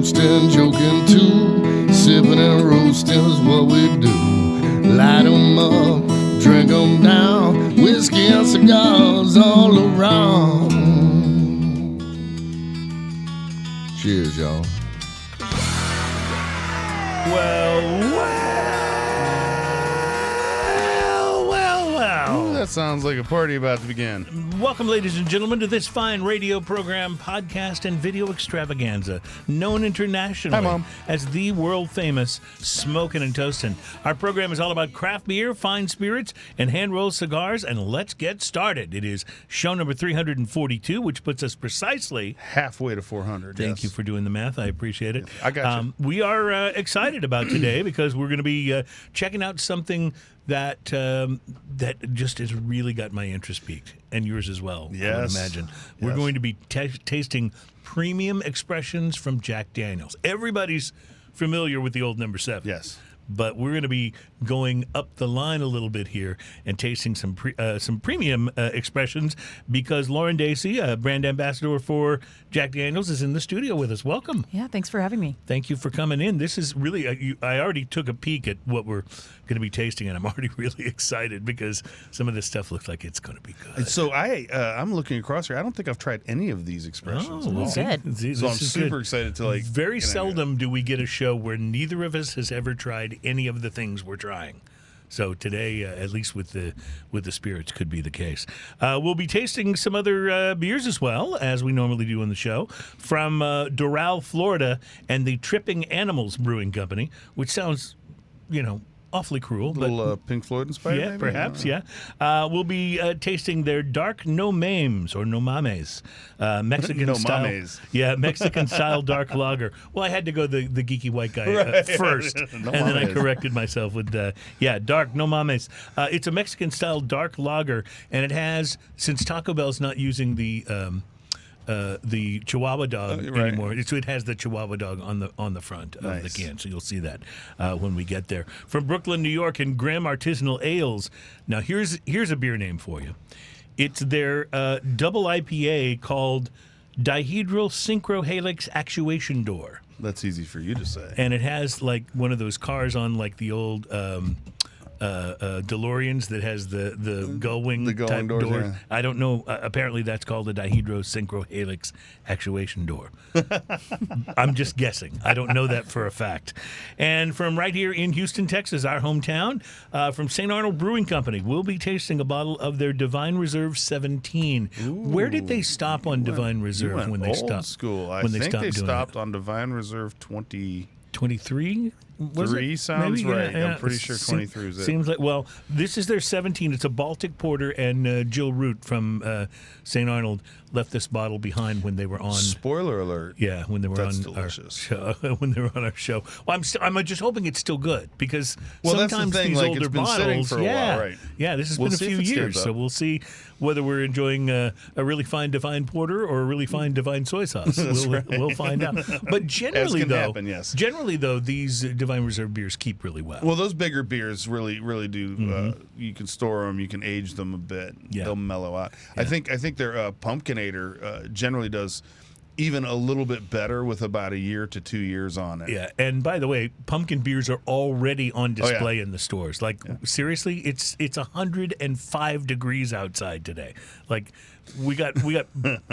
toasting, joking too. Sipping and roasting is what we do. Light 'em up, drink 'em down. Whiskey and cigars all around. Cheers, y'all. That sounds like a party about to begin. Welcome, ladies and gentlemen, to this fine radio program, podcast, and video extravaganza, known internationally as the world-famous Smokin' and Toastin'. Our program is all about craft beer, fine spirits, and hand-rolled cigars, and let's get started. It is show number 342, which puts us precisely halfway to 400. Thank you for doing the math. I appreciate it. I got you. We are excited about today because we're going to be checking out something that just has really got my interest peaked, and yours as well. Yes. I would imagine. We're going to be tasting premium expressions from Jack Daniels. Everybody's familiar with the old number 7. Yes. But we're going to be going up the line a little bit here and tasting some premium expressions because Lauren Dacy, brand ambassador for Jack Daniels, is in the studio with us. Welcome. Yeah, thanks for having me. Thank you for coming in. This is really, I already took a peek at what we're going to be tasting, and I'm already really excited because some of this stuff looks like it's going to be good. So I'm looking across here. I don't think I've tried any of these expressions. well, good. So I'm super excited to Very seldom do we get a show where neither of us has ever tried any of the things we're trying. So today, at least with the spirits, could be the case. We'll be tasting some other beers as well, as we normally do on the show, from Doral, Florida, and the Tripping Animals Brewing Company, which sounds, awfully cruel. A little Pink Floyd inspired, yeah, maybe? Perhaps, yeah. We'll be tasting their dark no Mames or no Mames, Mexican No style. Mames. Yeah, Mexican style dark lager. Well, I had to go the geeky white guy first, No and then I Mames. corrected myself with dark no Mames. It's a Mexican style dark lager, and it has, since Taco Bell's not using the Chihuahua dog right. anymore. It has the Chihuahua dog on the front of the can, so you'll see that when we get there. From Brooklyn, New York, and Grimm Artisanal Ales. Now here's a beer name for you. It's their double IPA called Dihedral Synchro-Helix Actuation Door. That's easy for you to say. And it has like one of those cars on like the old DeLoreans that has the gull wing type doors, door. yeah. I don't know. Apparently, that's called the Dihedral Synchro-Helix Actuation Door. I'm just guessing. I don't know that for a fact. And from right here in Houston, Texas, our hometown, from St. Arnold Brewing Company, we'll be tasting a bottle of their Divine Reserve 17. Ooh. Where did they stop on Divine Reserve when they old stopped? School. I when think they doing stopped it? on Divine Reserve 23 23? sounds Maybe, right. yeah. I'm pretty sure 23 is it. Seems like, well, this is their 17. It's a Baltic Porter, and Jill Root from St. Arnold left this bottle behind when they were on. Spoiler alert. Yeah, when they were That's on delicious. our show. When they were on our show. Well, I'm just hoping it's still good because Well, that's the sometimes thing, these like, older it's been bottles, sitting for a while, right. Yeah, this has We'll been a see few if it stands years, so up. we'll see whether we're enjoying a really fine Divine Porter or a really fine Divine soy sauce. We'll find out. But generally, can though, happen, yes. These Divine Reserve beers keep really well. Well, those bigger beers really do. Mm-hmm. You can store them. You can age them a bit. Yeah. They'll mellow out. Yeah. I think their Pumpkinator generally does even a little bit better with about a year to 2 years on it. Yeah, and by the way, pumpkin beers are already on display in the stores. Like, seriously, it's 105 degrees outside today. Like, we got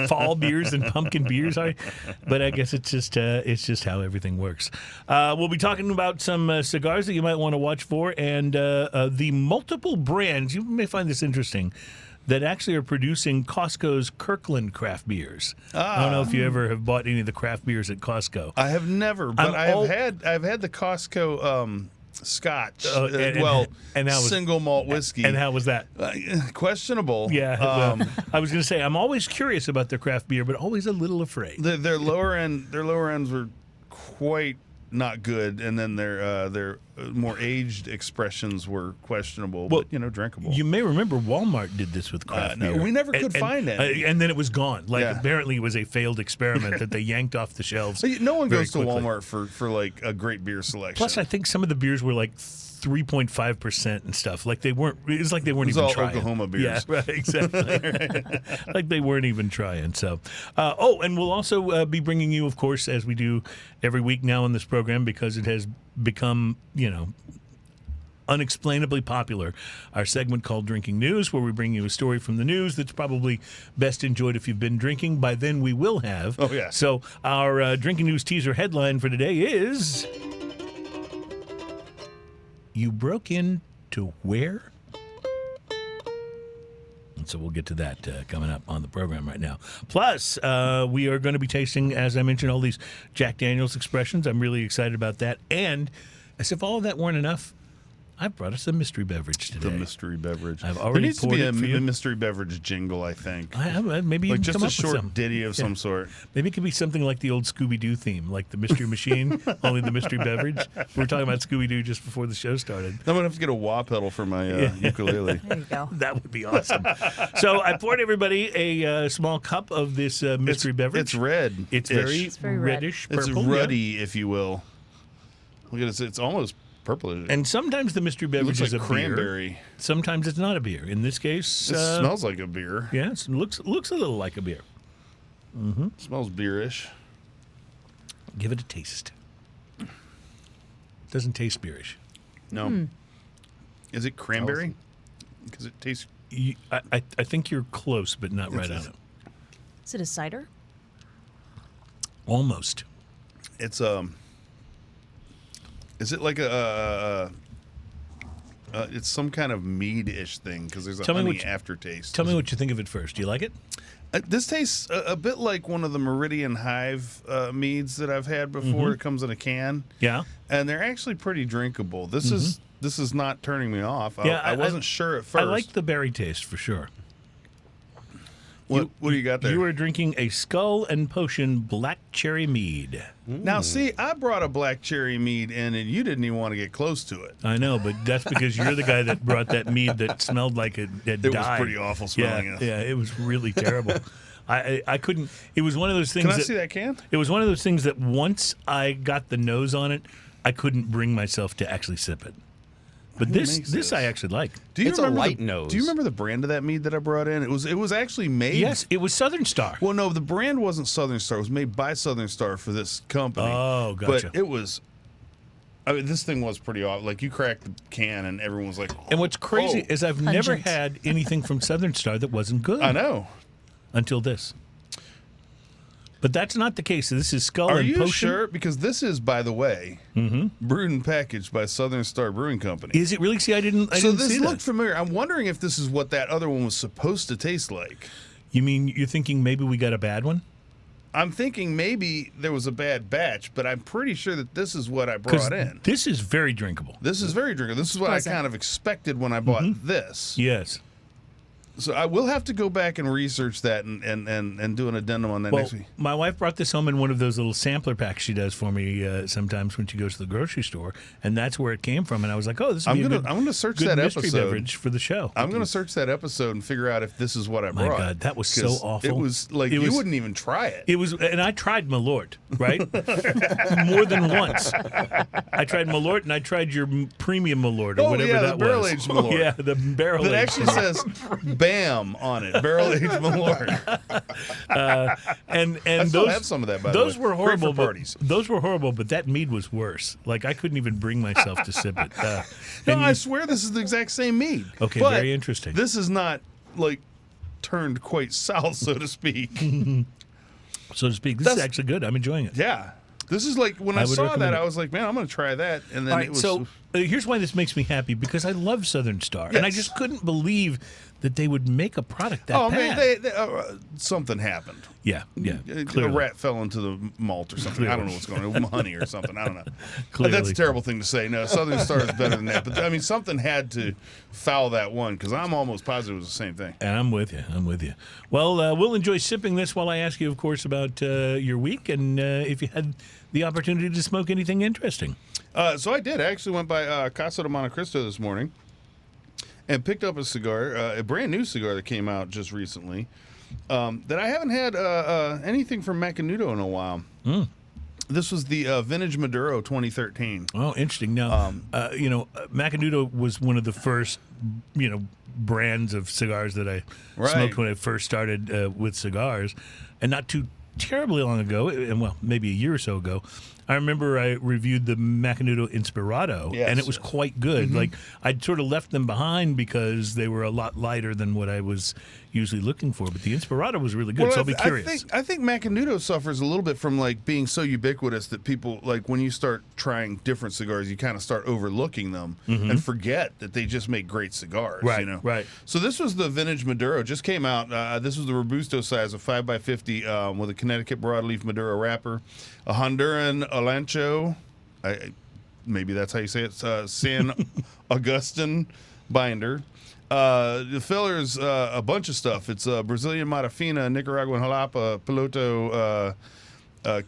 fall beers and pumpkin beers, but I guess it's just how everything works. We'll be talking about some cigars that you might want to watch for, and the multiple brands. You may find this interesting, that actually are producing Costco's Kirkland craft beers. I don't know if you ever have bought any of the craft beers at Costco. I have never, but I've had the Costco Scotch, and how was, single malt whiskey. And how was that? Questionable. Yeah, I was going to say I'm always curious about their craft beer, but always a little afraid. Their lower ends were quite not good, and then their more aged expressions were questionable, but drinkable. You may remember Walmart did this with craft beer. We never could find it, and then it was gone. Like apparently, it was a failed experiment that they yanked off the shelves. No one goes to quickly. Walmart for like a great beer selection. Plus, I think some of the beers were like 3.5% and stuff. Like they weren't. It was like they weren't It's even all trying. Oklahoma beers. Yeah, right, exactly. Like they weren't even trying. So, and we'll also be bringing you, of course, as we do every week now on this program, because it has become, unexplainably popular, our segment called Drinking News, where we bring you a story from the news that's probably best enjoyed if you've been drinking. By then we will have. Oh, yeah. So our Drinking News teaser headline for today is, you broke into where? And so we'll get to that coming up on the program right now. Plus, we are going to be tasting, as I mentioned, all these Jack Daniel's expressions. I'm really excited about that. And as if all of that weren't enough, I brought us a mystery beverage today. The mystery beverage. I've already there needs to be poured it for you. a mystery beverage jingle, I think. Maybe you Like can just come a up with short some. ditty of some sort. Maybe it could be something like the old Scooby-Doo theme, like the Mystery Machine, only the mystery beverage. We were talking about Scooby-Doo just before the show started. I'm going to have to get a wah pedal for my ukulele. There you go. That would be awesome. So I poured everybody a small cup of this mystery beverage. It's red. It's very red. reddish It's purple. ruddy, if you will. Look at it. It's almost purple. And sometimes the mystery It beverage looks is like a beer. cranberry. Sometimes it's not a beer. In this case, It smells like a beer. yes, looks a little like a beer. It smells beerish. Give it a taste. Doesn't taste beerish. No. Is it cranberry? Because it tastes. I think you're close, but not right on it. Is it a cider? Almost. It's Is it like it's some kind of mead-ish thing because there's a honey aftertaste. Tell me what you think of it first. Do you like it? This tastes a bit like one of the Meridian Hive meads that I've had before. It comes in a can. Yeah. And they're actually pretty drinkable. This is not turning me off. Yeah, I wasn't sure at first. I like the berry taste for sure. What do you got there? You are drinking a Skull and Potion Black Cherry Mead. Now, see, I brought a black cherry mead in, and you didn't even want to get close to it. I know, but that's because you're the guy that brought that mead that smelled like it had It died. was pretty awful smelling. Yeah, it was really terrible. I couldn't. It was one of those things. Can I see that can? It was one of those things that once I got the nose on it, I couldn't bring myself to actually sip it. But Who this makes this? I actually like. Do you It's a remember light the, nose. Do you remember the brand of that mead that I brought in? It was actually made. Yes, it was Southern Star. Well, no, the brand wasn't Southern Star. It was made by Southern Star for this company. Oh, gotcha. But it was. I mean, this thing was pretty awesome. Like, you cracked the can, and everyone was like, And what's crazy "Oh." is I've never Pungent. had anything from Southern Star that wasn't good. I know. Until this. But that's not the case. This is Skull Are and you Potion. sure? Because this is, by the way, brewed and packaged by Southern Star Brewing Company. Is it really? See, I didn't So see this that. looked familiar. I'm wondering if this is what that other one was supposed to taste like. You mean you're thinking maybe we got a bad one? I'm thinking maybe there was a bad batch, but I'm pretty sure that this is what I brought in. This is very drinkable. This is very drinkable. This is what I Pleasant. kind of expected when I bought this. Yes. So I will have to go back and research that and do an addendum on that Well, next week. my wife brought this home in one of those little sampler packs she does for me sometimes when she goes to the grocery store, and that's where it came from. And I was like, "Oh, this would be I'm gonna search good that mystery episode. beverage for the show." I'm going to search that episode and figure out if this is what I My brought. God, that was so 'Cause awful. It was like It you was- wouldn't even try it. It was, and I tried Malort, right? More than once. I tried Malort, and I tried your premium Malort, or Oh, whatever yeah, the that was. barrel-aged Malort. Yeah, the barrel. That actually says "BAM" on it, barrel-aged Malort. and I still those have some of that, by the those way. were Great horrible. for but- parties. Those were horrible, but that mead was worse. Like I couldn't even bring myself to sip it. No, and I you- swear this is the exact same mead. Okay, But very interesting. This is not like turned quite south, so to speak. so to speak. This is That's- actually good. I'm enjoying it. Yeah. This is like when I I would saw recommend that, it. I was like, man, I'm going to try that. And then All it right, was. so here's why this makes me happy, because I love Southern Star, and I Yes. just couldn't believe that they would make a product that oh, bad. man, something happened. yeah, A clearly. rat fell into the malt or something. I don't know what's going on. Honey or something. I don't know. Clearly. That's a terrible thing to say. No, Southern Star is better than that. But, I mean, something had to foul that one because I'm almost positive it was the same thing. And I'm with you. I'm with you. Well, we'll enjoy sipping this while I ask you, of course, about your week and if you had the opportunity to smoke anything interesting. So I did. I actually went by Casa de Monte Cristo this morning and picked up a cigar, a brand new cigar that came out just recently that I haven't had anything from Macanudo in a while. This was the Vintage Maduro 2013. Oh, interesting. Now, Macanudo was one of the first, brands of cigars that I smoked when I first started with cigars, and not too terribly long ago, and maybe a year or so ago, I remember I reviewed the Macanudo Inspirado, and it was quite good. Mm-hmm. Like, I'd sort of left them behind because they were a lot lighter than what I was usually looking for, but the Inspirado was really good, so I'll be curious. I think Macanudo suffers a little bit from, like, being so ubiquitous that people, like, when you start trying different cigars, you kind of start overlooking them and forget that they just make great cigars, Right. So this was the Vintage Maduro, just came out. This was the Robusto size of 5x50 with a Connecticut broadleaf Maduro wrapper, a Honduran Alancho, maybe that's how you say it, San Agustin binder. The filler's a bunch of stuff. It's Brazilian Matafina, Nicaraguan Jalapa, Piloto,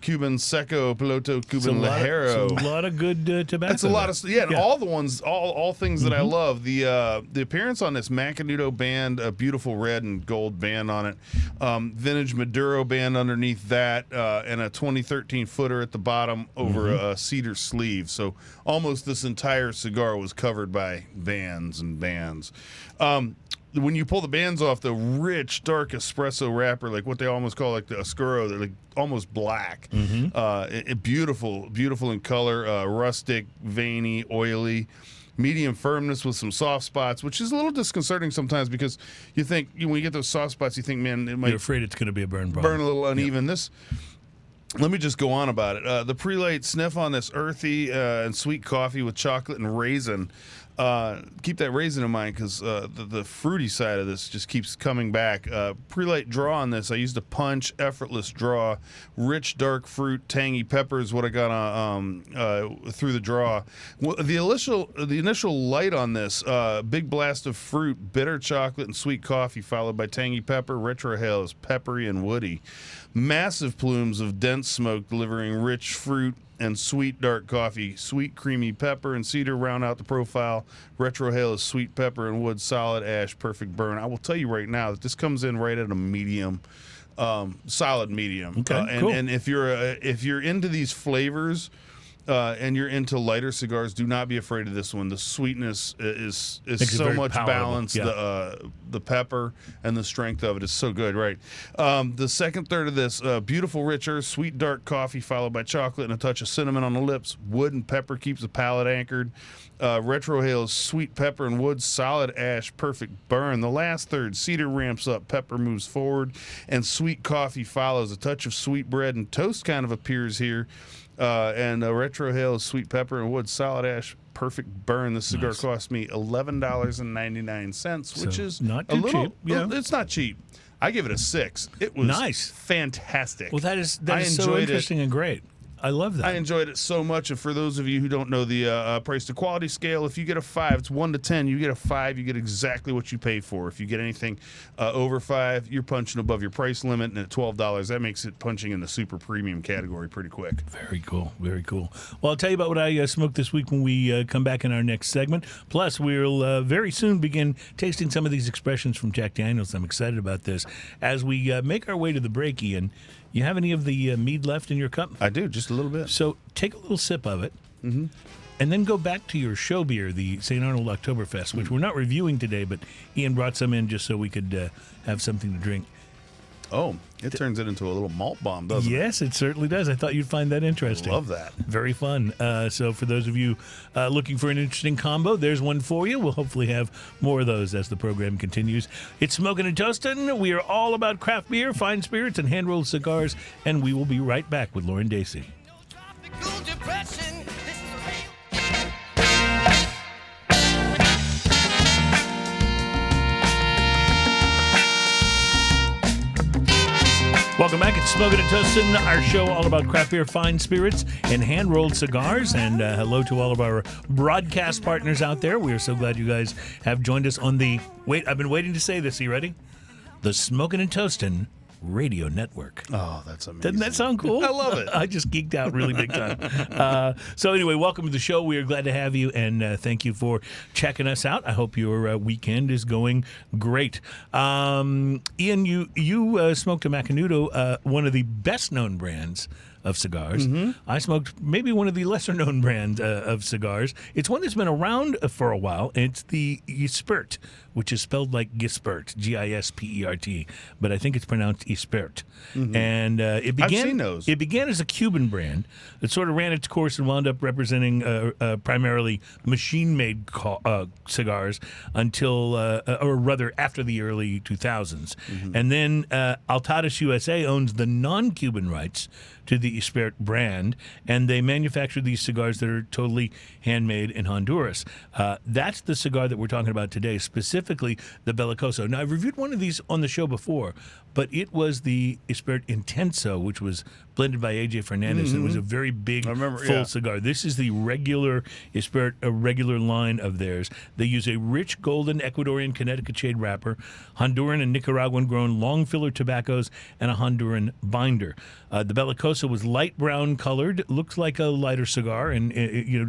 Cuban Seco, Piloto, Cuban Ligero. It's a lot of good tobacco. That's a lot of and all the ones, all things that I love. The appearance on this Macanudo band, a beautiful red and gold band on it, Vintage Maduro band underneath that, and a 2013 footer at the bottom over a cedar sleeve. So almost this entire cigar was covered by bands and bands. When you pull the bands off, the rich, dark espresso wrapper, like what they almost call like the Oscuro, they're like almost black. Beautiful in color, rustic, veiny, oily, medium firmness with some soft spots, which is a little disconcerting sometimes because you think, when you get those soft spots, you think, man, it might... You're afraid it's going to be a burn problem. Burn a little uneven. This... Let me just go on about it. The pre-light sniff on this earthy and sweet coffee with chocolate and raisin. Keep that raisin in mind because the fruity side of this just keeps coming back. Pre-light draw on this, I used a punch, effortless draw, rich dark fruit, tangy pepper is what I got through the draw. The initial light on this, big blast of fruit, bitter chocolate and sweet coffee, followed by tangy pepper. Retrohale is peppery and woody. Massive plumes of dense smoke delivering rich fruit and sweet dark coffee. Sweet creamy pepper and cedar round out the profile. Retrohale is sweet pepper and wood, solid ash, perfect burn. I will tell you right now that this comes in right at a medium, solid medium. Okay, cool. And if you're into these flavors and you're into lighter cigars, do not be afraid of this one. The sweetness is so much balanced. Yeah. The pepper and the strength of it is so good, right? The second third of this, beautiful rich earth, sweet dark coffee followed by chocolate and a touch of cinnamon on the lips. Wood and pepper keeps the palate anchored. Retrohale is sweet pepper and wood, solid ash, perfect burn. The last third, cedar ramps up, pepper moves forward, and sweet coffee follows. A touch of sweet bread and toast kind of appears here. And Retrohale is sweet pepper and wood, solid ash, perfect burn. This cigar cost me $11.99, which is not too cheap. Yeah. It's not cheap. I give it a 6. It was fantastic. Well, that is so interesting and great. I love that. I enjoyed it so much. And for those of you who don't know the price to quality scale, if you get a 5, it's 1 to 10. You get a 5, you get exactly what you pay for. If you get anything over 5, you're punching above your price limit. And at $12, that makes it punching in the super premium category pretty quick. Very cool. Very cool. Well, I'll tell you about what I smoked this week when we come back in our next segment. Plus, we'll very soon begin tasting some of these expressions from Jack Daniels. I'm excited about this. As we make our way to the break, Ian, you have any of the mead left in your cup? I do, just a little bit. So take a little sip of it, and then go back to your show beer, the St. Arnold Oktoberfest, which we're not reviewing today, but Ian brought some in just so we could have something to drink. Oh, it turns it into a little malt bomb, doesn't it? Yes, it certainly does. I thought you'd find that interesting. I love that. Very fun. So for those of you looking for an interesting combo, there's one for you. We'll hopefully have more of those as the program continues. It's Smoking and Toasting. We are all about craft beer, fine spirits, and hand-rolled cigars, and we will be right back with Lauren Dacy. Welcome back. It's Smoking and Toasting, our show all about craft beer, fine spirits, and hand-rolled cigars. And hello to all of our broadcast partners out there. We are so glad you guys have joined us on the... Wait, I've been waiting to say this. Are you ready? The Smoking and Toasting Radio Network. Oh, that's amazing. Doesn't that sound cool? I love it. I just geeked out really big time. So anyway, welcome to the show. We are glad to have you, and thank you for checking us out. I hope your weekend is going great. Ian, you smoked a Macanudo, one of the best-known brands of cigars. I smoked maybe one of the lesser-known brands of cigars. It's one that's been around for a while. It's the Gispert, which is spelled like Gispert, Gispert, but I think it's pronounced Gispert. And it began. I've seen those. It began as a Cuban brand that sort of ran its course and wound up representing primarily machine-made cigars until, or rather, after the early 2000s. And then Altadas USA owns the non-Cuban rights to the Gispert brand, and they manufacture these cigars that are totally handmade in Honduras. That's the cigar that we're talking about today, specifically the Belicoso. Now, I've reviewed one of these on the show before, but it was the Gispert Intenso, which was blended by A.J. Fernandez. It was a very big, full cigar. This is the regular Gispert, a regular line of theirs. They use a rich golden Ecuadorian Connecticut shade wrapper, Honduran and Nicaraguan grown long filler tobaccos, and a Honduran binder. The Belicoso was light brown colored, looks like a lighter cigar, and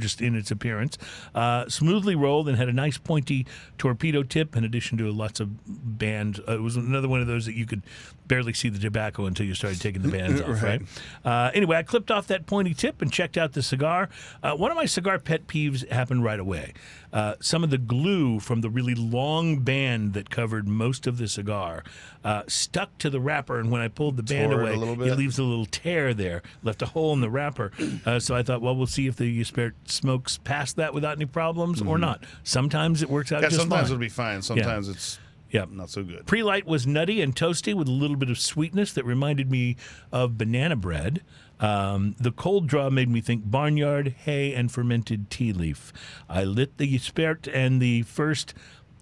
just in its appearance. Smoothly rolled and had a nice pointy torpedo tip, in addition to lots of bands. It was another one of those that you could barely see the tobacco until you started taking the bands off, right? Anyway, I clipped off that pointy tip and checked out the cigar. One of my cigar pet peeves happened right away. Some of the glue from the really long band that covered most of the cigar stuck to the wrapper, and when I pulled the band Tore it away, a little bit. it leaves a little tear there, left a hole in the wrapper. So I thought, well, we'll see if the Gispert smokes past that without any problems or not. Sometimes it works out just sometimes fine. it'll be fine. Sometimes it's not so good. Pre-light was nutty and toasty with a little bit of sweetness that reminded me of banana bread. The cold draw made me think barnyard, hay, and fermented tea leaf. I lit the Gispert, and the first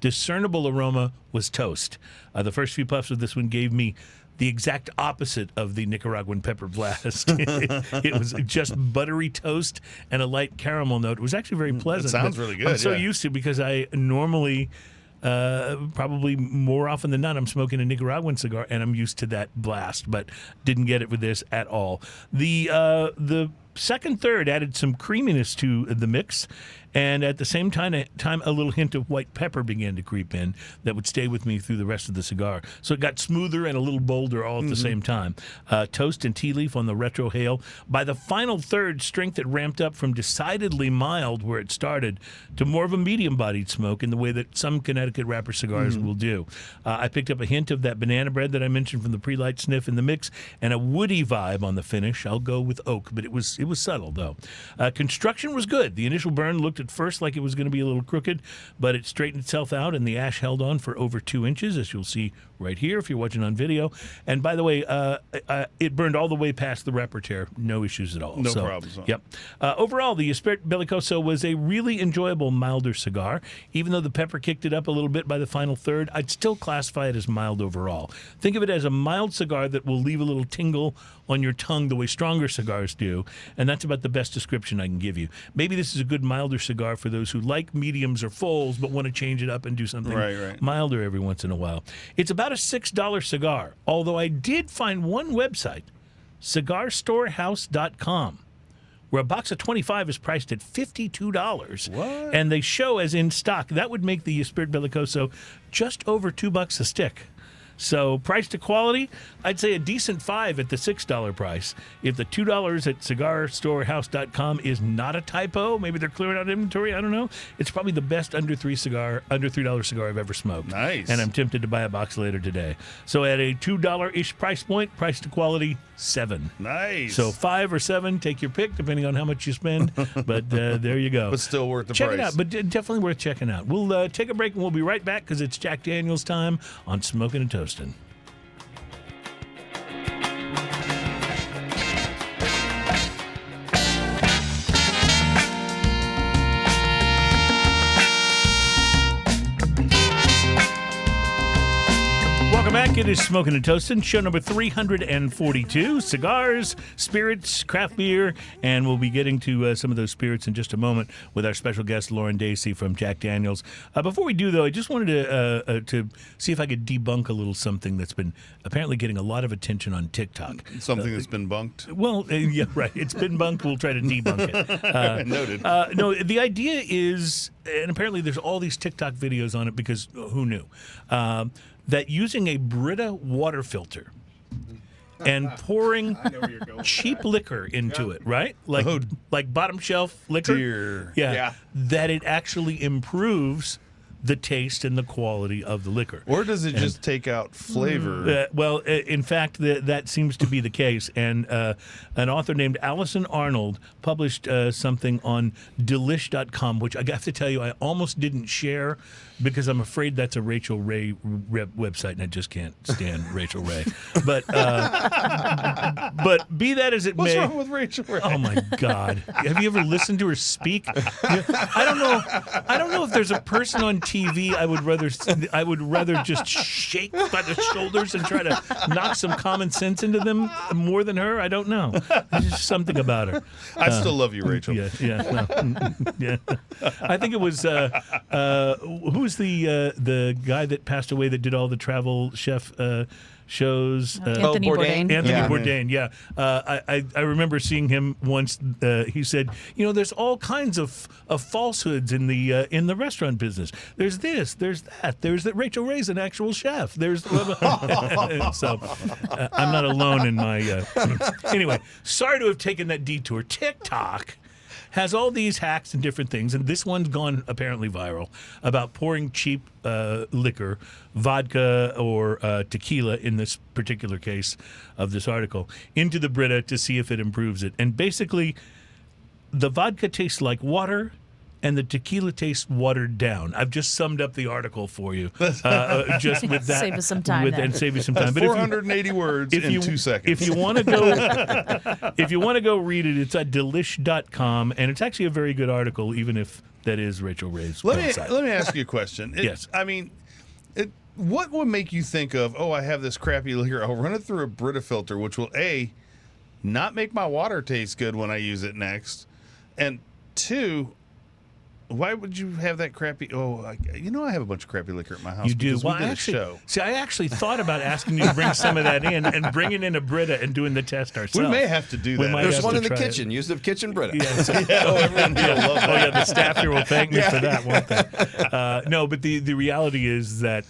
discernible aroma was toast. The first few puffs of this one gave me the exact opposite of the Nicaraguan pepper blast. It was just buttery toast and a light caramel note. It was actually very pleasant. It sounds really good. I'm so used to it because I normally... probably more often than not, I'm smoking a Nicaraguan cigar, and I'm used to that blast, but didn't get it with this at all. The second third added some creaminess to the mix, and at the same time, a little hint of white pepper began to creep in that would stay with me through the rest of the cigar. So it got smoother and a little bolder all at the same time. Toast and tea leaf on the retro hail. By the final third, strength had ramped up from decidedly mild where it started to more of a medium-bodied smoke in the way that some Connecticut wrapper cigars will do. I picked up a hint of that banana bread that I mentioned from the pre-light sniff in the mix, and a woody vibe on the finish. I'll go with oak, but it was subtle, though. Construction was good. The initial burn looked at first like it was going to be a little crooked, but it straightened itself out, and the ash held on for over 2 inches, as you'll see right here if you're watching on video. And by the way, it burned all the way past the wrapper tear. No issues at all. No problems. Yep. Overall, the Gispert Belicoso was a really enjoyable, milder cigar. Even though the pepper kicked it up a little bit by the final third, I'd still classify it as mild overall. Think of it as a mild cigar that will leave a little tingle on your tongue the way stronger cigars do, and that's about the best description I can give you. Maybe this is a good milder cigar for those who like mediums or fulls but want to change it up and do something milder every once in a while. It's about a $6 cigar, although I did find one website, cigarstorehouse.com, where a box of 25 is priced at $52. What? And they show as in stock. That would make the Gispert Belicoso just over $2 a stick. So price to quality, I'd say a decent $5 at the $6 price. If the $2 at cigarstorehouse.com is not a typo, maybe they're clearing out inventory, I don't know. It's probably the best under $3 cigar I've ever smoked. Nice. And I'm tempted to buy a box later today. So at a $2-ish price point, price to quality, $7. Nice. So 5 or 7, take your pick, depending on how much you spend. But there you go. But still worth the Check price. it out, but definitely worth checking out. We'll take a break, and we'll be right back because it's Jack Daniels time on Smoking and Toasting. Welcome back. It is Smoking and Toasting, show number 342. Cigars, spirits, craft beer, and we'll be getting to some of those spirits in just a moment with our special guest, Lauren Dacy from Jack Daniels. Before we do, though, I just wanted to see if I could debunk a little something that's been apparently getting a lot of attention on TikTok. Something that's been bunked? Well, yeah, right. It's been bunked. We'll try to debunk it. Noted. No, the idea is, and apparently there's all these TikTok videos on it because who knew, that using a Brita water filter and pouring cheap liquor into it, right? Like bottom shelf liquor. Dear. Yeah. That it actually improves the taste and the quality of the liquor. Or does it just take out flavor? In fact, that seems to be the case. And an author named Allison Arnold published something on delish.com, which I have to tell you, I almost didn't share because I'm afraid that's a Rachel Ray website, and I just can't stand Rachel Ray. But be that as it What's may. wrong with Rachel Ray? Oh my God! Have you ever listened to her speak? I don't know if there's a person on TV I would rather just shake by the shoulders and try to knock some common sense into them more than her. I don't know. There's just something about her. I still love you, Rachel. Yeah. I think it was who's the guy that passed away that did all the travel chef shows. Anthony Bourdain. Anthony Bourdain, yeah. I remember seeing him once. He said, there's all kinds of falsehoods in the restaurant business. There's this, there's that. There's that Rachel Ray's an actual chef. There's so I'm not alone in my. Anyway, sorry to have taken that detour. TikTok has all these hacks and different things, and this one's gone apparently viral about pouring cheap liquor, vodka or tequila in this particular case of this article, into the Brita to see if it improves it. And basically, the vodka tastes like water, and the tequila tastes watered down. I've just summed up the article for you, just with that. Save us some time. And save you some time. That's 480 words in 2 seconds. If you want to go read it, it's at delish.com, and it's actually a very good article, even if that is Rachel Ray's website. Let me ask you a question. Yes. I mean, what would make you think of, I have this crappy liquor, I'll run it through a Brita filter, which will, A, not make my water taste good when I use it next, and 2, why would you have that crappy? I have a bunch of crappy liquor at my house. You do. Well, we did a show. See, I actually thought about asking you to bring some of that in and bringing in a Brita and doing the test ourselves. We may have to do that. There's one in the kitchen. Use the kitchen Brita. Everyone will love that. The staff here will thank me for that, won't they? No, but the reality is that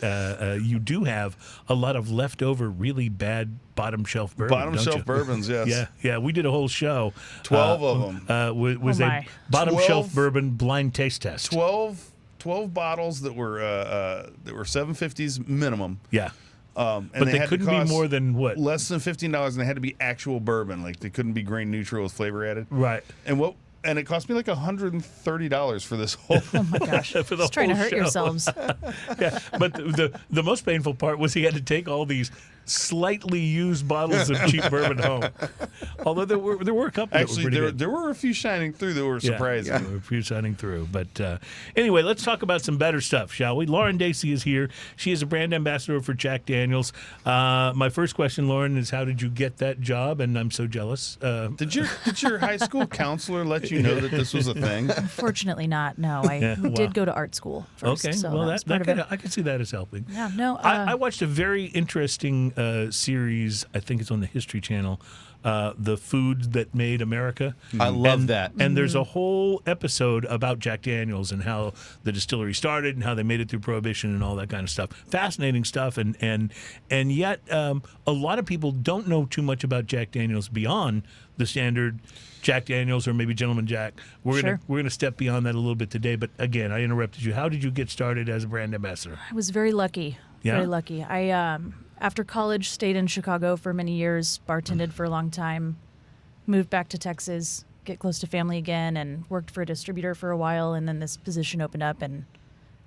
you do have a lot of leftover really bad bottom shelf bourbon. Bottom shelf bourbons, yes. Yeah. We did a whole show. 12 of them. Was a bottom shelf bourbon blind taste test. 12 bottles that were $7.50s minimum. Yeah. And but they couldn't be more than what? Less than $15, and they had to be actual bourbon. Like they couldn't be grain neutral with flavor added. Right. And it cost me like $130 for this whole. Oh my gosh! For the Just trying to whole hurt show. yourselves. Yeah, but the most painful part was he had to take all these slightly used bottles of cheap bourbon home. Although there were a couple. Actually, that were pretty there were a few shining through that were surprising. Yeah, there were a few shining through. But anyway, let's talk about some better stuff, shall we? Lauren Dacy is here. She is a brand ambassador for Jack Daniels. My first question, Lauren, is how did you get that job? And I'm so jealous. Did your high school counselor let you know that this was a thing? Unfortunately not. No, I did go to art school first. Okay, so well, that was part of it. I can see that as helping. Yeah, no. I watched a very interesting series, I think it's on the History Channel, The Food That Made America. I love that. And there's a whole episode about Jack Daniels and how the distillery started and how they made it through Prohibition and all that kind of stuff. Fascinating stuff. And yet a lot of people don't know too much about Jack Daniels beyond the standard Jack Daniels or maybe Gentleman Jack. We're gonna step beyond that a little bit today. But again, I interrupted you. How did you get started as a brand ambassador? I was very lucky. Yeah? Very lucky. I after college stayed in Chicago for many years, bartended for a long time, moved back to Texas, get close to family again, and worked for a distributor for a while. And then this position opened up and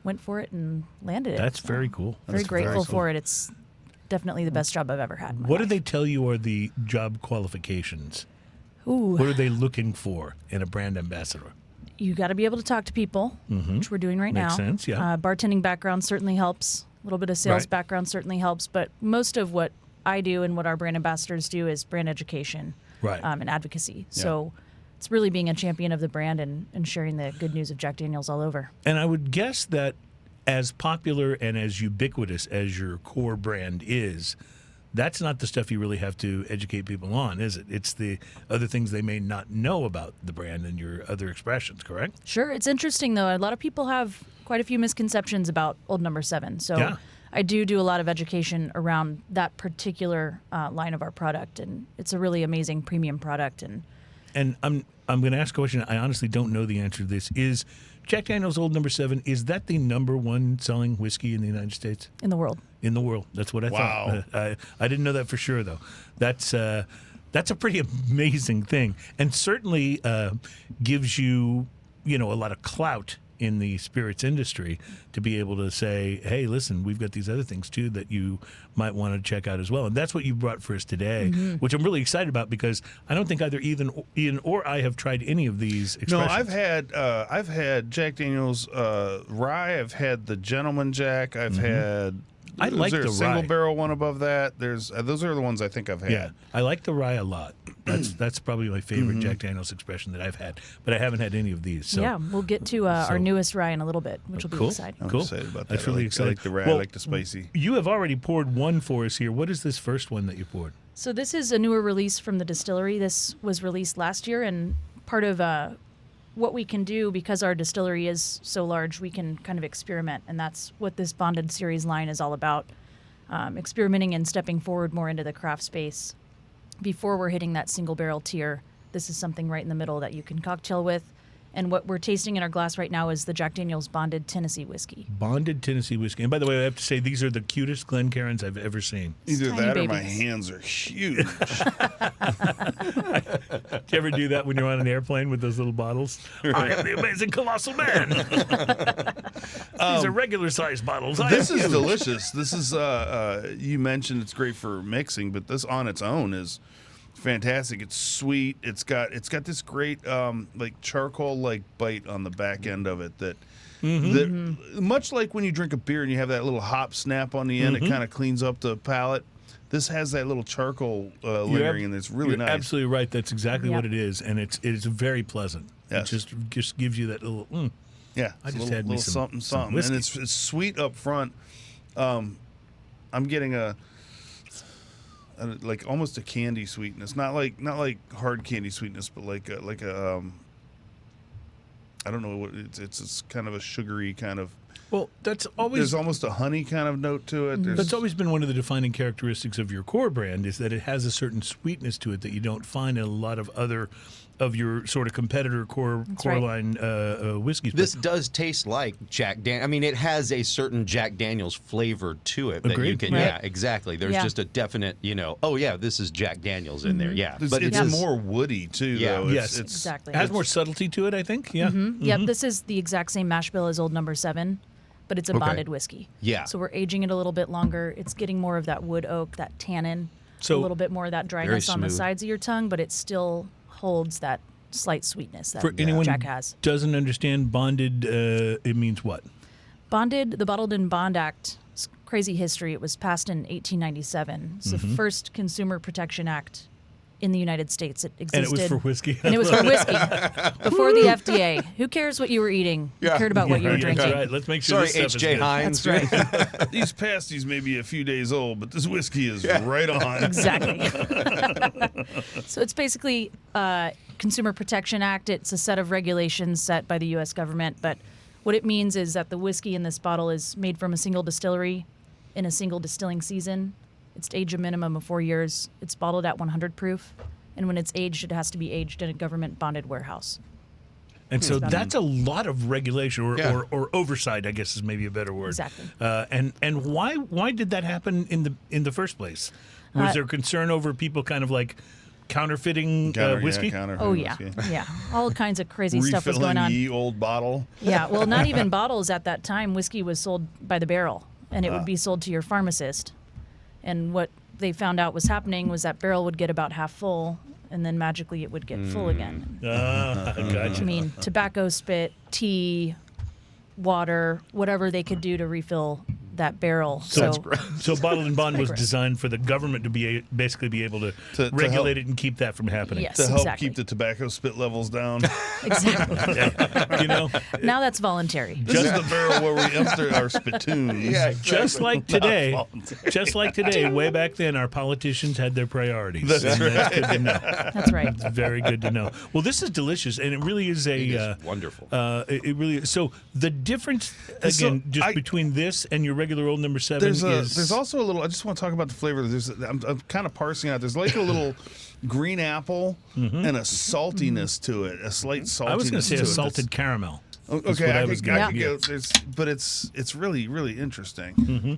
went for it and landed it. That's very cool. Very That's grateful very cool. for it. It's definitely the best job I've ever had. in my What do life. they tell you are the job qualifications? Ooh. What are they looking for in a brand ambassador? You got to be able to talk to people, which we're doing right now. Makes sense, yeah. Bartending background certainly helps. A little bit of sales Right. background certainly helps. But most of what I do and what our brand ambassadors do is brand education Right. and advocacy. So it's really being a champion of the brand and sharing the good news of Jack Daniels all over. And I would guess that as popular and as ubiquitous as your core brand is, that's not the stuff you really have to educate people on, is it? It's the other things they may not know about the brand and your other expressions, correct? Sure. It's interesting, though. A lot of people have quite a few misconceptions about Old Number 7. So Yeah. I do a lot of education around that particular line of our product, and it's a really amazing premium product. And I'm going to ask a question. I honestly don't know the answer to this. Is Jack Daniel's Old No. 7, is that the #1 selling whiskey in the United States? In the world. In the world. That's what I thought. I didn't know that for sure, though. That's a pretty amazing thing, and certainly gives you, a lot of clout in the spirits industry to be able to say, hey, listen, we've got these other things too that you might want to check out as well. And that's what you brought for us today, which I'm really excited about, because I don't think either Ian or I have tried any of these expressions. No, I've had Jack Daniel's rye. I've had the Gentleman Jack. I've had. I like the the single rye. barrel one above that. There's those are the ones I think I've had. Yeah, I like the rye a lot. That's probably my favorite Jack Daniel's expression that I've had, but I haven't had any of these. So. Yeah, we'll get to our newest rye in a little bit, which will be Cool. exciting. I'm Cool. excited about that. That's really exciting. I like the rye. Well, I like the spicy. You have already poured one for us here. What is this first one that you poured? So this is a newer release from the distillery. This was released last year, and part of what we can do, because our distillery is so large, we can kind of experiment, and that's what this Bonded series line is all about. Experimenting and stepping forward more into the craft space before we're hitting that single barrel tier. This is something right in the middle that you can cocktail with. And what we're tasting in our glass right now is the Jack Daniel's Bonded Tennessee whiskey. Bonded Tennessee whiskey. And by the way, I have to say, these are the cutest Glencairns I've ever seen. Either Tiny that or my babies. hands are huge. Do you ever do that when you're on an airplane with those little bottles? I am the amazing colossal man. These are regular sized bottles. This is delicious. This is you mentioned it's great for mixing, but this on its own is fantastic. It's sweet. It's got this great like charcoal like bite on the back end of it that much like when you drink a beer and you have that little hop snap on the end, it kind of cleans up the palate. This has that little charcoal lingering, and it's really you're nice. Absolutely right. That's exactly Yep. what it is, and it is very pleasant. Yes. It just gives you that little. Yeah, I it's just a had me little some something, whiskey. and it's sweet up front. I'm getting a like almost a candy sweetness, not like hard candy sweetness, but like a I don't know what it's kind of a sugary kind of. Well, that's always. There's almost a honey kind of note to it. That's always been one of the defining characteristics of your core brand, is that it has a certain sweetness to it that you don't find in a lot of other of your sort of competitor core right. line whiskeys. This does taste like Jack Daniels. I mean, it has a certain Jack Daniels flavor to it. That you Agreed. can, Right. Yeah, exactly. There's Yeah. just a definite, oh yeah, this is Jack Daniels in there. Yeah, It's, but it's it is more woody too, Yeah. though. Yes. It's Exactly. It has more subtlety to it, I think. Yeah. Yep, this is the exact same mash bill as Old No. 7, but it's a Okay. bonded whiskey. Yeah. So we're aging it a little bit longer. It's getting more of that wood oak, that tannin, So- a little bit more of that dryness on the smooth. sides of your tongue, but it still holds that slight sweetness that For anyone Jack who has. doesn't understand bonded, it means what? Bonded, the Bottled in Bond Act, it's crazy history. It was passed in 1897. It's the first consumer protection act in the United States. It existed. And it was for whiskey. And it was for whiskey. Before the FDA. Who cares what you were eating? Who cared about what you were Yeah, drinking? that's right. Let's make sure Sorry, this stuff is H.J. good. Hines. That's right. these pasties may be a few days old, but this whiskey is right on. Exactly. So it's basically Consumer Protection Act. It's a set of regulations set by the U.S. government. But what it means is that the whiskey in this bottle is made from a single distillery in a single distilling season. It's aged a minimum of 4 years. It's bottled at 100 proof. And when it's aged, it has to be aged in a government bonded warehouse. And so about that's a lot of regulation Yeah. or oversight, I guess is maybe a better word. Exactly. And why did that happen in the first place? Was there concern over people kind of like counterfeiting whiskey? Oh, yeah. Yeah. All kinds of crazy stuff was going Refilling on. ye old bottle. Yeah, well, not even bottles at that time. Whiskey was sold by the barrel, and it would be sold to your pharmacist. And what they found out was happening was that barrel would get about half full, and then magically it would get full again. Gotcha. I mean, tobacco spit, tea, water, whatever they could do to refill that barrel. So So Bottled and Bond was gross. designed for the government to basically be able to To regulate help- it and keep that from happening. yes, To help exactly. keep the tobacco spit levels down. Exactly. You know, Now that's voluntary. This is the barrel where we empty our spittoons. just like today, way back then, our politicians had their priorities. That's And that's good to know. That's right. It's very good to know. Well, this is delicious, and it really is It is wonderful. It really is. So the difference So again, just I- between this and your regular old number 7 There's also a little. I just want to talk about the flavor. I'm kind of parsing out. There's like a little green apple and a saltiness to it, a slight saltiness. I was going to say to a it salted caramel. Okay, I was could gonna go. get. But it's really really interesting.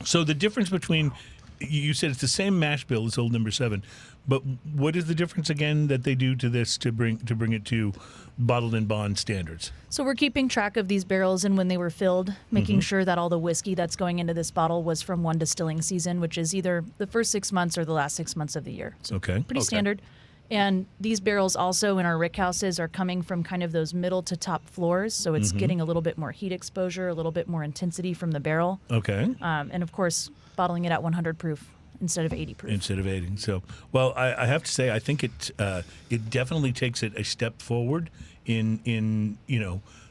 So the difference between, you said it's the same mash bill as old number 7, but what is the difference again that they do to this to bring it to bottled and bond standards? So we're keeping track of these barrels and when they were filled, making sure that all the whiskey that's going into this bottle was from one distilling season, which is either the first 6 months or the last 6 months of the year. So Okay. pretty standard. And these barrels also in our rick houses are coming from kind of those middle to top floors, so it's getting a little bit more heat exposure, a little bit more intensity from the barrel. Okay. And of course, bottling it at 100 proof instead of 80 proof. Instead of 80. So, well, I have to say, I think it definitely takes it a step forward in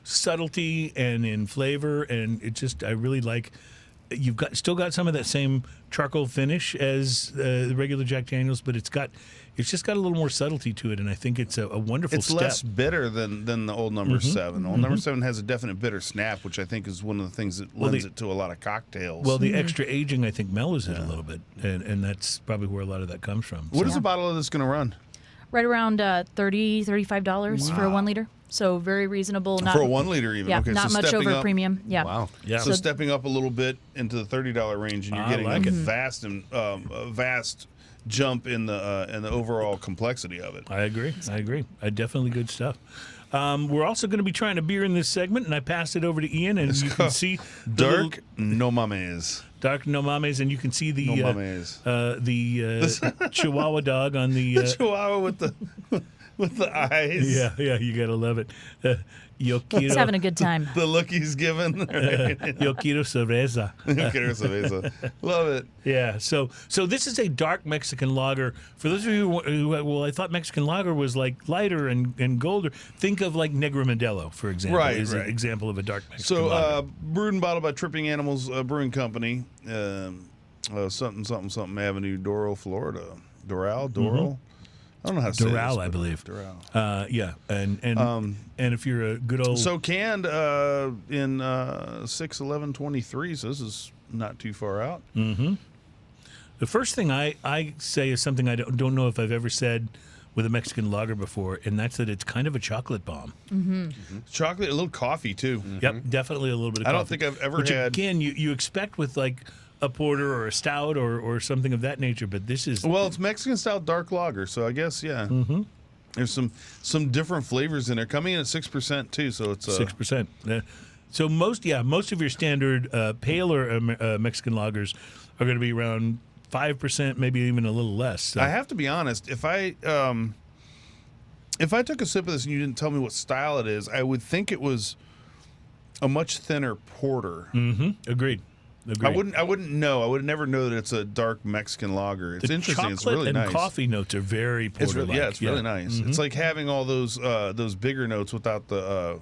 subtlety and in flavor, and it just, I really like. You've still got some of that same charcoal finish as the regular Jack Daniel's, but it's just got a little more subtlety to it, and I think it's a wonderful It's step. less bitter than the old number 7. Old number 7 has a definite bitter snap, which I think is one of the things that lends it to a lot of cocktails. Well, the extra aging, I think, mellows it a little bit, and that's probably where a lot of that comes from. What So- is a bottle of this going to run? Right around $30, $35 for a 1 liter. So very reasonable. Not, For a 1 liter even? Yeah, Okay, not so much stepping over up, premium. Yeah. Wow. Yeah. So stepping up a little bit into the $30 range, and you're getting like a it. vast jump in the overall complexity of it. I agree. Definitely good stuff. We're also going to be trying a beer in this segment, and I passed it over to Ian, and you can see the Dark No Mames. Dark No Mames, and you can see the No Mames. the Chihuahua dog on the The Chihuahua with the eyes. yeah, you gotta love it. Yo quiero, He's having a good time. The look he's given. Right? yo quiero cerveza. Love it. Yeah, so this is a dark Mexican lager. For those of you who I thought Mexican lager was like lighter and golder. Think of like Negra Modelo, for example, Right, is an right. example of a dark Mexican So, lager. brewed and bottled by Tripping Animals Brewing Company, something Avenue, Doral, Florida. Doral. I don't know how to say this. Doral, I but believe. Doral. Yeah, and if you're a good old So canned in 6/11/23, so this is not too far out. The first thing I say is something I don't know if I've ever said with a Mexican lager before, and that's that it's kind of a chocolate bomb. Chocolate, a little coffee too. Yep, definitely a little bit of I coffee. don't think I've ever Which, had. again, you expect with like a porter or a stout or something of that nature, but this is... Well, it's Mexican style dark lager, so I guess there's some different flavors in there. Coming in at 6% too, so it's 6%. So most of your standard paler Mexican lagers are going to be around 5%, maybe even a little less. So. I have to be honest. If I took a sip of this and you didn't tell me what style it is, I would think it was a much thinner porter. Agreed. I wouldn't know. I would never know that it's a dark Mexican lager. It's The interesting. It's chocolate really and nice. coffee notes are very It's porter-like. really, it's really nice. It's like having all those bigger notes without the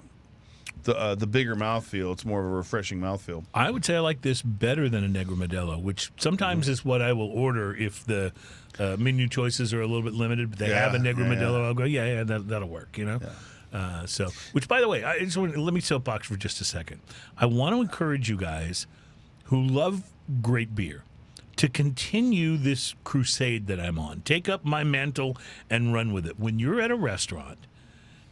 bigger mouthfeel. It's more of a refreshing mouthfeel. I would say I like this better than a Negra Modelo, which sometimes is what I will order if the menu choices are a little bit limited. But they have a Negra Modelo. I'll go, that'll work. Which, by the way, let me soapbox for just a second. I want to encourage you guys who love great beer to continue this crusade that I'm on. Take up my mantle and run with it. When you're at a restaurant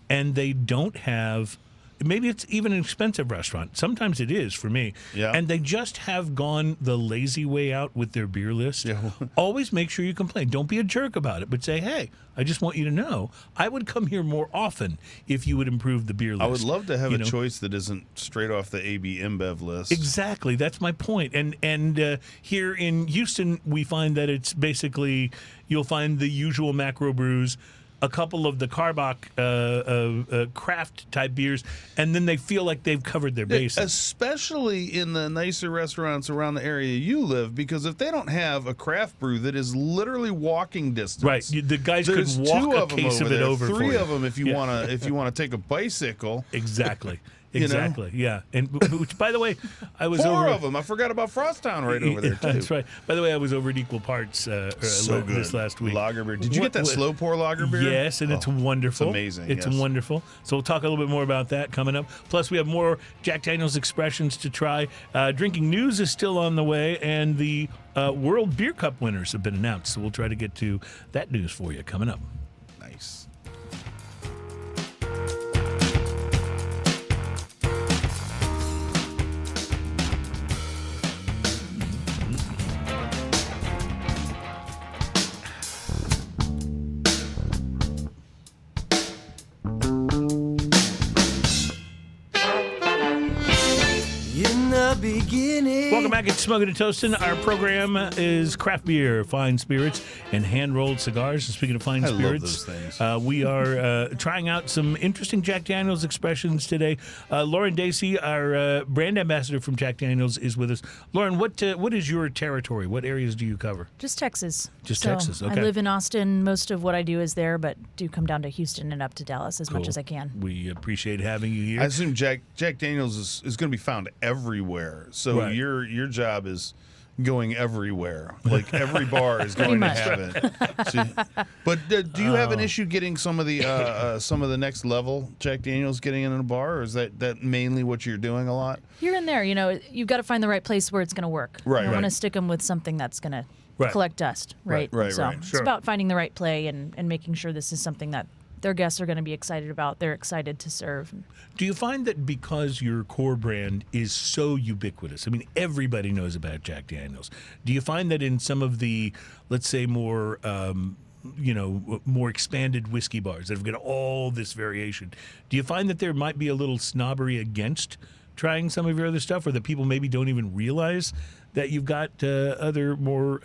and they don't have, maybe it's even an expensive restaurant. Sometimes it is for me. Yeah. And they just have gone the lazy way out with their beer list. Yeah. Always make sure you complain. Don't be a jerk about it, but say, hey, I just want you to know I would come here more often if you would improve the beer list. I would love to have You a know? choice that isn't straight off the AB InBev list. Exactly, that's my point. And here in Houston, we find that it's basically you'll find the usual macro brews, a couple of the Carbach craft type beers, and then they feel like they've covered their bases. Especially in the nicer restaurants around the area you live, because if they don't have a craft brew that is literally walking distance, Right, the guys could there's walk two a of them case over of it there, over for three you. of them if you Yeah. want to take a bicycle. Exactly. Exactly. Yeah. And which, by the way, I was Four over of them. I forgot about Frosttown right over there too. That's right. By the way, I was over at Equal Parts So good. this last week. Lager beer. Did you get that What- slow pour lager beer? Yes, and it's wonderful. It's amazing. It's yes. wonderful. So we'll talk a little bit more about that coming up. Plus, we have more Jack Daniel's expressions to try. Drinking news is still on the way, and the World Beer Cup winners have been announced. So we'll try to get to that news for you coming up. Nice. Welcome back. It's Smoking and Toasting. Our program is craft beer, fine spirits, and hand-rolled cigars. And speaking of fine I love spirits, those things. we are trying out some interesting Jack Daniel's expressions today. Lauren Dacy, our brand ambassador from Jack Daniel's, is with us. Lauren, what is your territory? What areas do you cover? Just Texas. Just So Texas, okay. I live in Austin. Most of what I do is there, but do come down to Houston and up to Dallas as much Cool. as I can. We appreciate having you here. I assume Jack Daniels is going to be found everywhere. So Right. your job is going everywhere. Like every bar is going to much. have it. So, but do you have an issue getting some of the next level Jack Daniels getting in a bar, or is that mainly what you're doing a lot? Here and there, you've got to find the right place where it's going to work. Right, I want right. to stick them with something that's going to Right. collect dust, right? Right, so right. it's Sure. about finding the right play and making sure this is something that their guests are going to be excited about. They're excited to serve. Do you find that because your core brand is so ubiquitous, I mean, everybody knows about Jack Daniels, do you find that in some of the, let's say, more more expanded whiskey bars that have got all this variation, do you find that there might be a little snobbery against trying some of your other stuff, or that people maybe don't even realize that you've got other more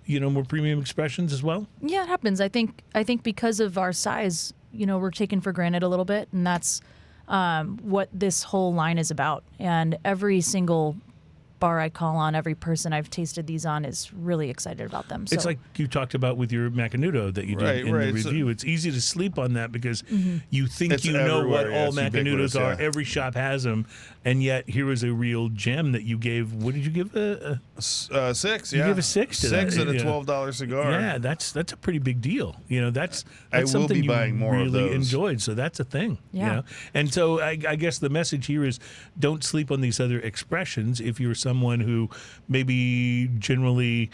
more premium expressions as well? Yeah, it happens. I think because of our size, we're taken for granted a little bit, and that's what this whole line is about. And every single bar I call on, every person I've tasted these on is really excited about them. So It's like you talked about with your Macanudo that you did Right, in right. the So- review. It's easy to sleep on that because you think It's you know what everywhere, yeah, all it's Macanudos ubiquitous, are. yeah. Every shop has them, and yet here was a real gem that you gave. What did you give? 6, yeah. give a 6 to Six that, at a yeah. $12 cigar. Yeah, that's a pretty big deal. That's I will something be buying you more of really those. enjoyed. So that's a thing. Yeah. And so I guess the message here is don't sleep on these other expressions if you're someone who maybe generally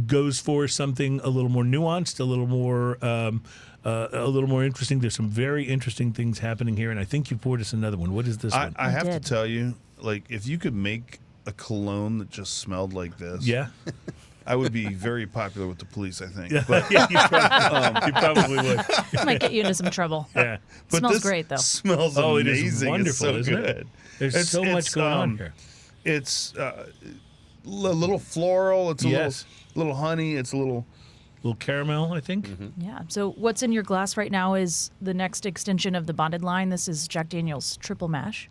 goes for something a little more nuanced, a little more interesting. There's some very interesting things happening here, and I think you poured us another one. What is this one? I have to did. tell you, like, if you could make a cologne that just smelled like this, Yeah. I would be very popular with the police, I think. Yeah, But, you probably would. might get you into some trouble. Yeah. but Smells this great, though. Smells Oh, it amazing. is wonderful, It's so isn't it? good. There's so much going on here. It's a little floral. It's a Yes. little honey. It's a little. Little caramel, I think. Yeah. So what's in your glass right now is the next extension of the bonded line. This is Jack Daniel's Triple Mash.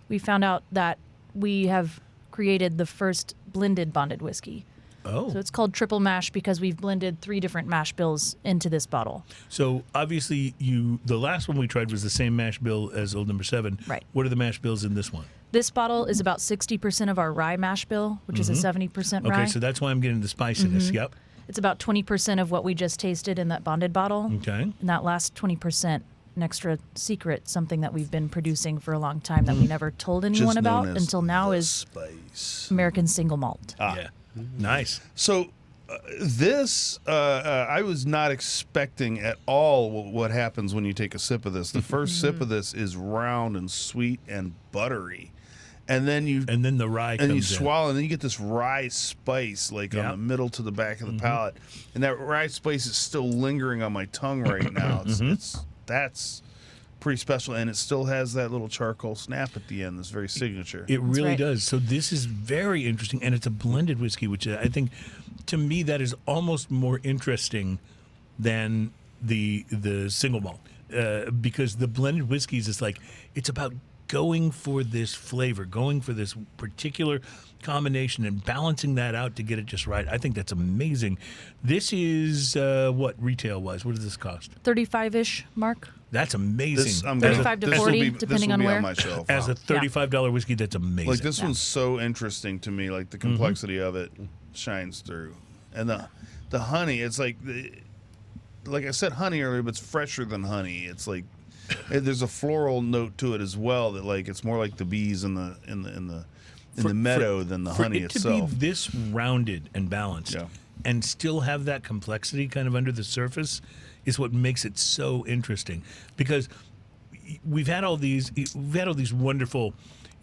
We found out that we have created the first blended bonded whiskey. Oh. So it's called Triple Mash because we've blended 3 different mash bills into this bottle. So obviously, the last one we tried was the same mash bill as Old Number 7. Right. What are the mash bills in this one? This bottle is about 60% of our rye mash bill, which is a 70% rye. Okay, so that's why I'm getting the spiciness. Yep. It's about 20% of what we just tasted in that bonded bottle. Okay. And that last 20%, an extra secret, something that we've been producing for a long time that we never told anyone Just about known as until now the is spice. American single malt. Yeah. Nice. So this, I was not expecting at all what happens when you take a sip of this. The first sip of this is round and sweet and buttery. And then And then the rye comes you in. swallow, and then you get this rye spice, like Yeah. on the middle to the back of the palate, and that rye spice is still lingering on my tongue right now. That's pretty special, and it still has that little charcoal snap at the end. That's very signature. It really right. does. So this is very interesting, and it's a blended whiskey, which I think, to me, that is almost more interesting than the single malt, because the blended whiskeys is like it's about going for this flavor, going for this particular combination, and balancing that out to get it just right. I think that's amazing. This is what retail was. What does this cost? 35-ish mark. That's amazing. This, I'm 35 to this will 40, be, depending this will on be where. on my shelf. As a $35 whiskey, that's amazing. Like this one's so interesting to me. Like the complexity of it shines through, and the honey. It's like I said honey earlier, but it's fresher than honey. It's like there's a floral note to it as well. That like it's more like the bees in the meadow than the honey for it itself. to be this rounded and balanced, and still have that complexity kind of under the surface, is what makes it so interesting. Because we've had all these wonderful,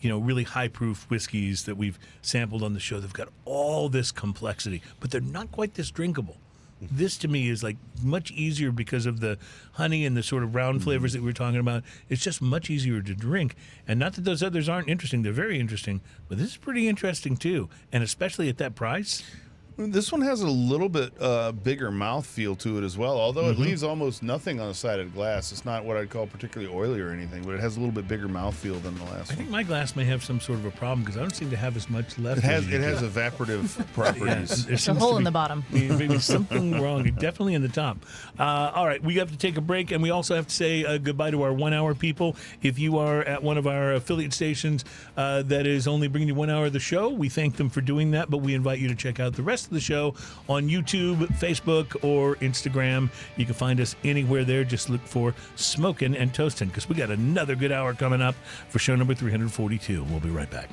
really high proof whiskeys that we've sampled on the show. They've got all this complexity, but they're not quite this drinkable. This to me is like much easier because of the honey and the sort of round flavors that we were talking about. It's just much easier to drink. And not that those others aren't interesting, they're very interesting, but this is pretty interesting too. And especially at that price. This one has a little bit bigger mouthfeel to it as well, although it leaves almost nothing on the side of the glass. It's not what I'd call particularly oily or anything, but it has a little bit bigger mouthfeel than the last I one. think my glass may have some sort of a problem because I don't seem to have as much left. It has evaporative properties. There's a hole in the bottom. Maybe something wrong. Definitely in the top. All right, we have to take a break, and we also have to say goodbye to our 1 hour people. If you are at one of our affiliate stations that is only bringing you 1 hour of the show, we thank them for doing that, but we invite you to check out the rest of the show on YouTube, Facebook, or Instagram. You can find us anywhere there. Just look for Smokin' and Toastin', because we got another good hour coming up for show number 342. We'll be right back.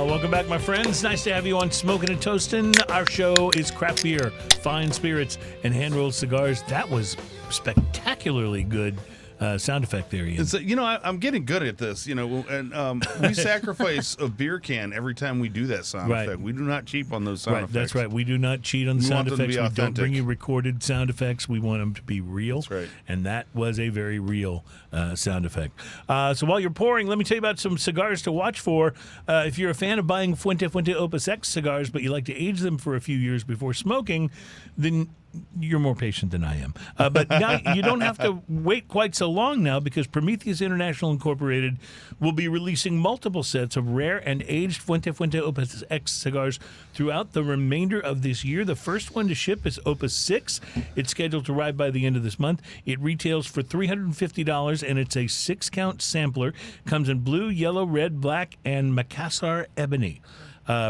Welcome back, my friends. Nice to have you on Smokin' and Toastin'. Our show is craft beer, fine spirits, and hand-rolled cigars. That was spectacularly good sound effect there, Ian. It's, I'm getting good at this, and we sacrifice a beer can every time we do that sound effect. We do not cheap on those sound effects. That's right. We do not cheat on the sound effects. We don't bring you recorded sound effects. We want them to be real. That's right. And that was a very real sound effect. So while you're pouring, let me tell you about some cigars to watch for. If you're a fan of buying Fuente Opus X cigars, but you like to age them for a few years before smoking, then you're more patient than I am. But now you don't have to wait quite so long now, because Prometheus International Incorporated will be releasing multiple sets of rare and aged Fuente Opus X cigars throughout the remainder of this year. The first one to ship is Opus 6. It's scheduled to arrive by the end of this month. It retails for $350, and it's a 6-count sampler. Comes in blue, yellow, red, black, and Macassar ebony.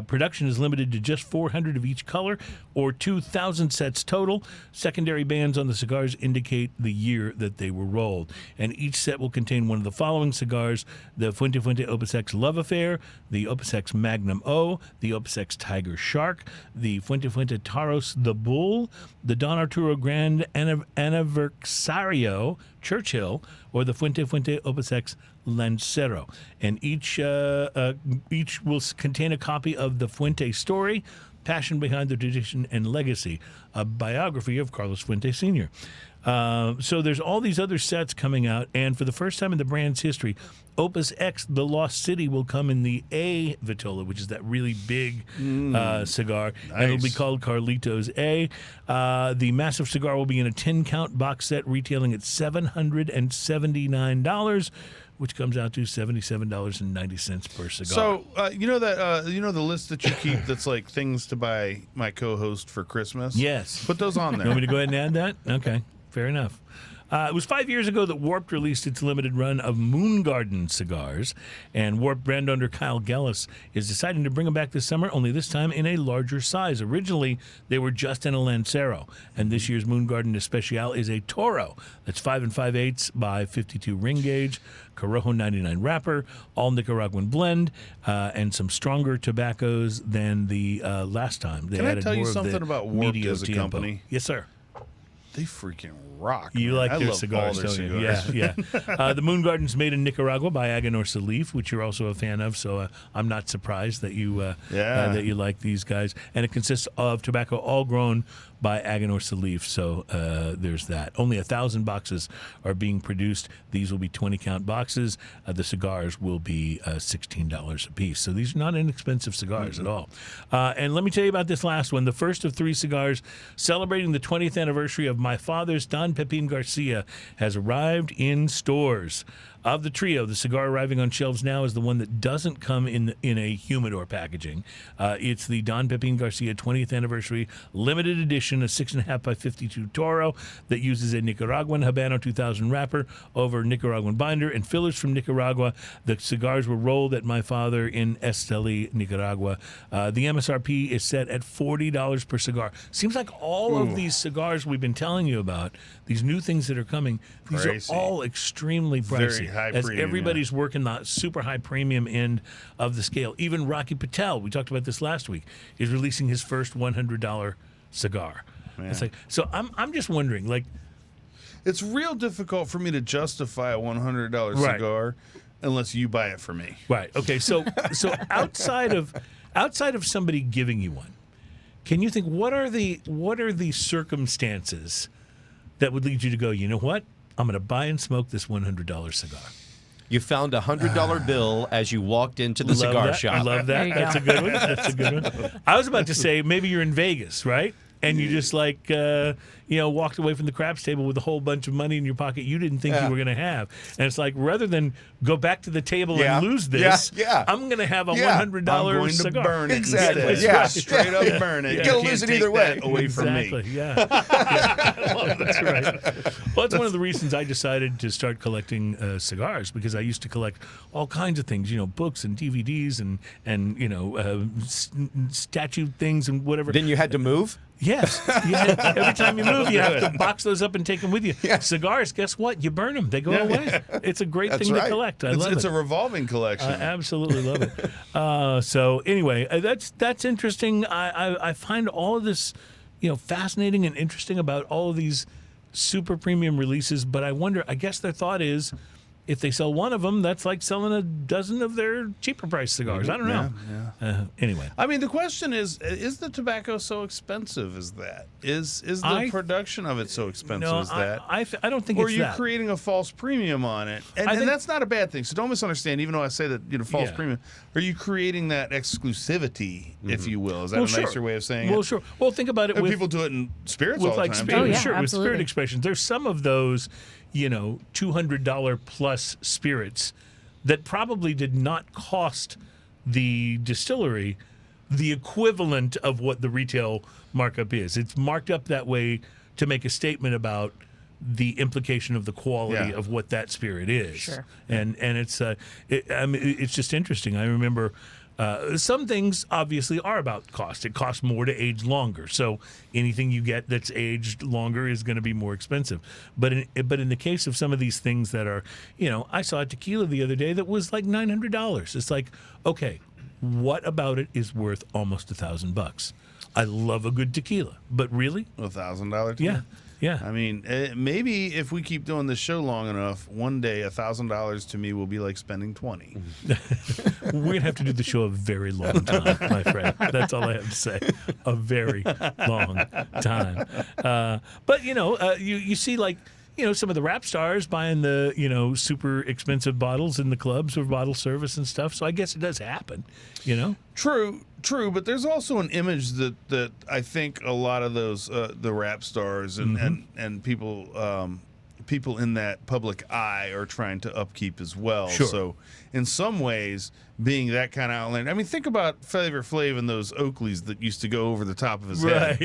Production is limited to just 400 of each color, or 2,000 sets total. Secondary bands on the cigars indicate the year that they were rolled. And each set will contain one of the following cigars: the Fuente Opus X Love Affair, the Opus X Magnum O, the Opus X Tiger Shark, the Fuente Taros the Bull, the Don Arturo Grand Aniversario Churchill, or the Fuente Opus X Lancero. And each will contain a copy of the Fuente story, passion behind the tradition and legacy, a biography of Carlos Fuente Sr. So there's all these other sets coming out, and for the first time in the brand's history, Opus X, The Lost City, will come in the A Vitola, which is that really big cigar. Nice. And it'll be called Carlitos A. The massive cigar will be in a 10-count box set retailing at $779, which comes out to $77.90 per cigar. So the list that you keep that's like things to buy my co-host for Christmas? Yes. Put those on there. You want me to go ahead and add that? Okay, fair enough. It was 5 years ago that Warped released its limited run of Moon Garden cigars, and Warped brand owner Kyle Gellis is deciding to bring them back this summer, only this time in a larger size. Originally, they were just in a Lancero, and this year's Moon Garden Especial is a Toro. That's 5 5/8 by 52 ring gauge, Corojo 99 wrapper, all Nicaraguan blend, and some stronger tobaccos than the last time. They Can I added tell you more of something the about Warped medio as a tempo. company? Yes, sir. They freaking rock. You man. like I their love cigars, all their don't you? cigars. Yeah. The Moon Garden's made in Nicaragua by Aganor Salif, which you're also a fan of, so I'm not surprised that you like these guys. And it consists of tobacco all grown by Aganor Salif, so there's that. Only 1,000 boxes are being produced. These will be 20-count boxes. The cigars will be $16 a piece. So these are not inexpensive cigars at all. And let me tell you about this last one. The first of 3 cigars celebrating the 20th anniversary of my father's Don Pepin Garcia has arrived in stores. Of the trio, the cigar arriving on shelves now is the one that doesn't come in a humidor packaging. It's the Don Pepin Garcia 20th Anniversary Limited Edition, a 6.5 by 52 Toro that uses a Nicaraguan Habano 2000 wrapper over Nicaraguan binder and fillers from Nicaragua. The cigars were rolled at my father in Esteli, Nicaragua. The MSRP is set at $40 per cigar. Seems like all of these cigars we've been telling you about, these new things that are coming, these Pricey. are all extremely pricey. Very high as premium, everybody's working the super high premium end of the scale. Even Rocky Patel, we talked about this last week, is releasing his first $100 cigar. It's like, so I'm just wondering, like, It's real difficult for me to justify a $100 Right. cigar unless you buy it for me. right? Okay, so outside of somebody giving you one, can you think what are the circumstances that would lead you to go, you know what? I'm going to buy and smoke this $100 cigar. You found a $100 bill as you walked into the cigar that. shop. I love There that. you That's go. a good one. That's a good one. I was about to say maybe you're in Vegas, right? And you just walked away from the craps table with a whole bunch of money in your pocket you didn't think you were going to have. And it's like, rather than go back to the table and lose this, I'm going to have a $100 I'm going cigar. to burn it Exactly. instead. Yeah. Straight up burn it. Yeah. You You're gonna can't lose it take either way. that away from Exactly. me. Yeah. That's right. Well, that's one of the reasons I decided to start collecting cigars, because I used to collect all kinds of things, books and DVDs and statue things and whatever. Then you had to move? Yes. Every time you move, you have to box those up and take them with you. Yeah. Cigars, guess what? You burn them. They go away. It's a great That's thing right. to collect. I love It's it. a revolving collection. I absolutely love it. So anyway, that's interesting. I find all of this, fascinating and interesting about all of these super premium releases. But I wonder, I guess their thought is, if they sell one of them, that's like selling a dozen of their cheaper price cigars. I don't know. Anyway. I mean, the question is the tobacco so expensive as that? Is the production of it so expensive as that? I don't think Or it's are you that. creating a false premium on it? And, I think- that's not a bad thing. So don't misunderstand, even though I say that, false Yeah. premium. Are you creating that exclusivity, if you will? Is that Well, a sure. nicer way of saying Well, it? sure. Well, think about it And with people do it in spirits with all the like time. spirit, Oh, yeah, sure, with spirit absolutely. expressions. There's some of those, $200 plus spirits that probably did not cost the distillery the equivalent of what the retail markup is. It's marked up that way to make a statement about the implication of the quality Yeah. of what that spirit is. Sure. And it's it's just interesting. I remember some things obviously are about cost. It costs more to age longer, so anything you get that's aged longer is going to be more expensive. But in the case of some of these things that are, I saw a tequila the other day that was like $900. It's like, okay, what about it is worth almost $1,000? I love a good tequila, but really, $1,000. yeah. I mean, maybe if we keep doing this show long enough, one day $1,000 to me will be like spending $20. We're going to have to do the show a very long time, my friend. That's all I have to say. A very long time. But, you see, like, some of the rap stars buying the, super expensive bottles in the clubs or bottle service and stuff. So I guess it does happen, True, but there's also an image that I think a lot of those the rap stars and people in that public eye are trying to upkeep as well. Sure. So in some ways, being that kind of outland, I mean, think about Flavor Flav and those Oakleys that used to go over the top of his head.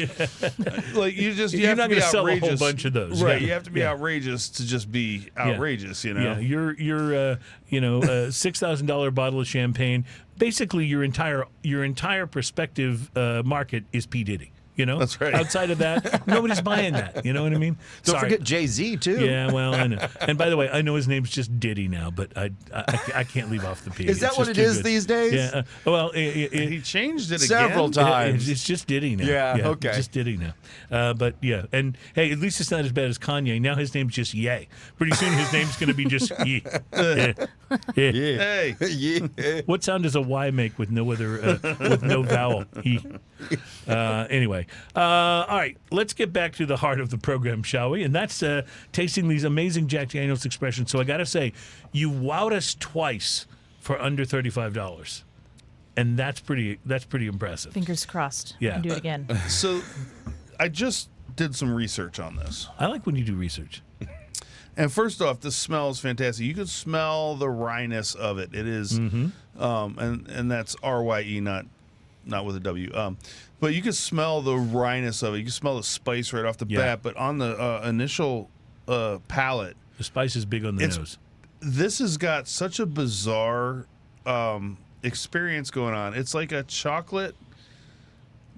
Like you You're have not to be gonna sell a whole outrageous. bunch of those. Right? Yeah. You have to be outrageous to just be outrageous. Yeah, your $6,000 bottle of champagne. Basically, your entire prospective market is P. Diddy. That's right. Outside of that, nobody's buying that. You know what I mean? Don't Sorry. forget Jay-Z, too. Yeah, well, I know. And by the way, I know his name's just Diddy now, but I can't leave off the P. Is that It's what just it too is good. these days? Yeah. Well, He changed it Several again. times. it's just Diddy now. Yeah, okay. Just Diddy now. But yeah, and hey, at least it's not as bad as Kanye. Now his name's just Ye. Pretty soon his name's going to be just Ye. Yeah. Hey. Yeah. What sound does a Y make with no other with no vowel? E. Anyway, all right. Let's get back to the heart of the program, shall we? And that's tasting these amazing Jack Daniel's expressions. So I got to say, you wowed us twice for under $35, and that's pretty impressive. Fingers crossed. Yeah. And do it again. So I just did some research on this. I like when you do research. And first off, the smell is fantastic. You can smell the ryeness of it. It is, and that's RYE, not with a W. But you can smell the ryeness of it. You can smell the spice right off the bat. But on the initial palate, the spice is big on the nose. This has got such a bizarre experience going on. It's like a chocolate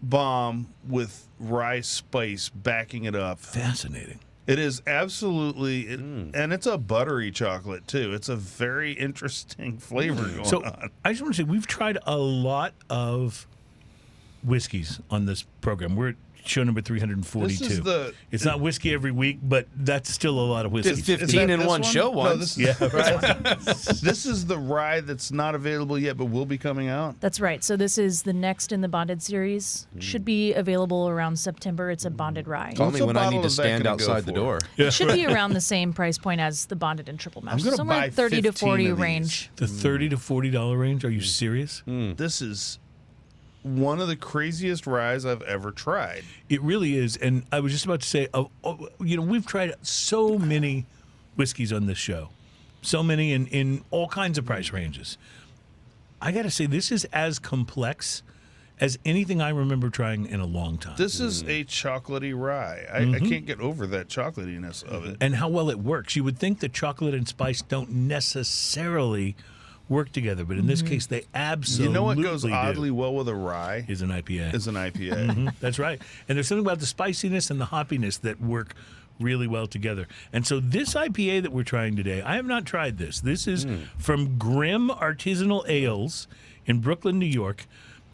bomb with rye spice backing it up. Fascinating. It is absolutely, and it's a buttery chocolate too. It's a very interesting flavor going on. I just want to say we've tried a lot of whiskeys on this program. We're at show number 342. It's not whiskey every week, but that's still a lot of whiskey. Did 15 in one show once. No, this is the rye that's not available yet, but will be coming out. That's right. So this is the next in the bonded series. Should be available around September. It's a bonded rye. Call me when I need to stand outside the door. It should be around the same price point as the bonded and triple mash. Somewhere buy in 30 to 40 of these. range. The $30 to $40 range? Are you serious? This is one of the craziest ryes I've ever tried. It really is. And I was just about to say, we've tried so many whiskeys on this show, so many in all kinds of price ranges. I got to say, this is as complex as anything I remember trying in a long time. This is a chocolatey rye. I can't get over that chocolatiness of it. And how well it works. You would think that chocolate and spice don't necessarily work together, but in this case, they absolutely do. You know what goes oddly well with a rye? Is an IPA. That's right. And there's something about the spiciness and the hoppiness that work really well together. And so this IPA that we're trying today, I have not tried this. This is from Grimm Artisanal Ales in Brooklyn, New York.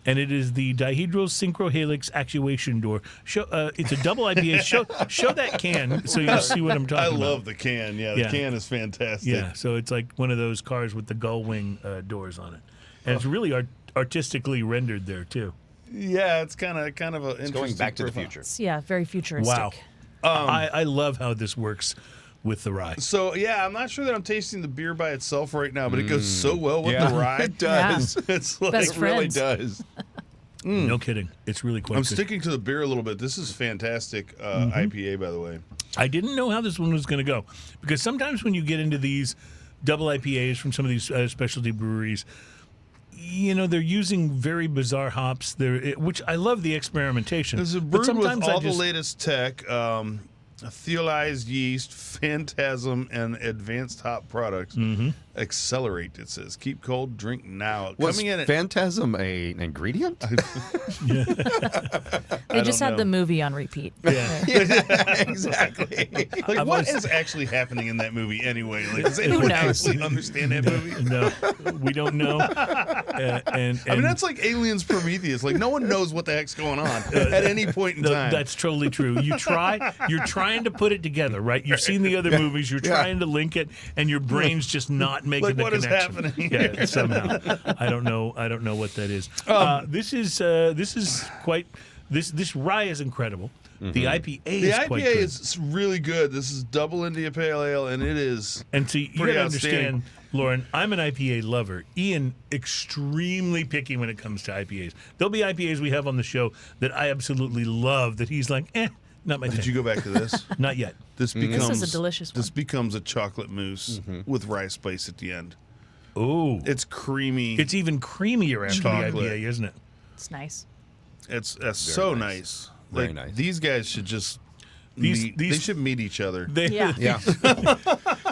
And it is the Dihedral Synchro-Helix Actuation door. It's a double IPA. Show that can so you'll see what I'm talking about. I love the can. Yeah, the can is fantastic. Yeah, so it's like one of those cars with the gull wing doors on it. And it's really artistically rendered there, too. Yeah, it's kind of a It's going back to the future. It's, very futuristic. Wow. I love how this works with the rye. So, I'm not sure that I'm tasting the beer by itself right now, but it goes so well with the rye. It does. Yeah. It's like, Best it really friends. does. No kidding. It's really quite I'm good. sticking to the beer a little bit. This is fantastic IPA, by the way. I didn't know how this one was going to go, because sometimes when you get into these double IPAs from some of these specialty breweries, they're using very bizarre hops. Which I love the experimentation. This is but brewed with sometimes all the latest tech, theolized yeast, phantasm, and advanced hop products. Accelerate, it says. Keep cold, drink now. Was Coming in at Phantasm an ingredient? They just had the movie on repeat. Yeah. Exactly. like, what is actually happening in that movie anyway? Like, does anyone knows? actually understand that movie? No, we don't know. And I mean, that's like Aliens Prometheus. Like, no one knows what the heck's going on at any point in time. That's totally true. You're trying to put it together, right? You've seen the other movies. You're trying to link it, and your brain's just not making Like, the what is connection. happening? Yeah, somehow. I don't know what that is. This is quite. This rye is incredible. The IPA is quite good. The IPA is really good. This is double India Pale Ale, and it is. And see, you pretty gotta outstanding. understand, Lauren, I'm an IPA lover. Ian, extremely picky when it comes to IPAs. There'll be IPAs we have on the show that I absolutely love that he's like, not my thing. Did you go back to this? Not yet. This becomes This is a delicious one. This becomes a chocolate mousse with rye spice at the end. Oh, It's creamy. it's even creamier after Chocolate. the IPA, isn't it? It's nice. It's so nice. nice. Very Like, nice. These guys should just These- they should meet each other. Yeah. Yeah.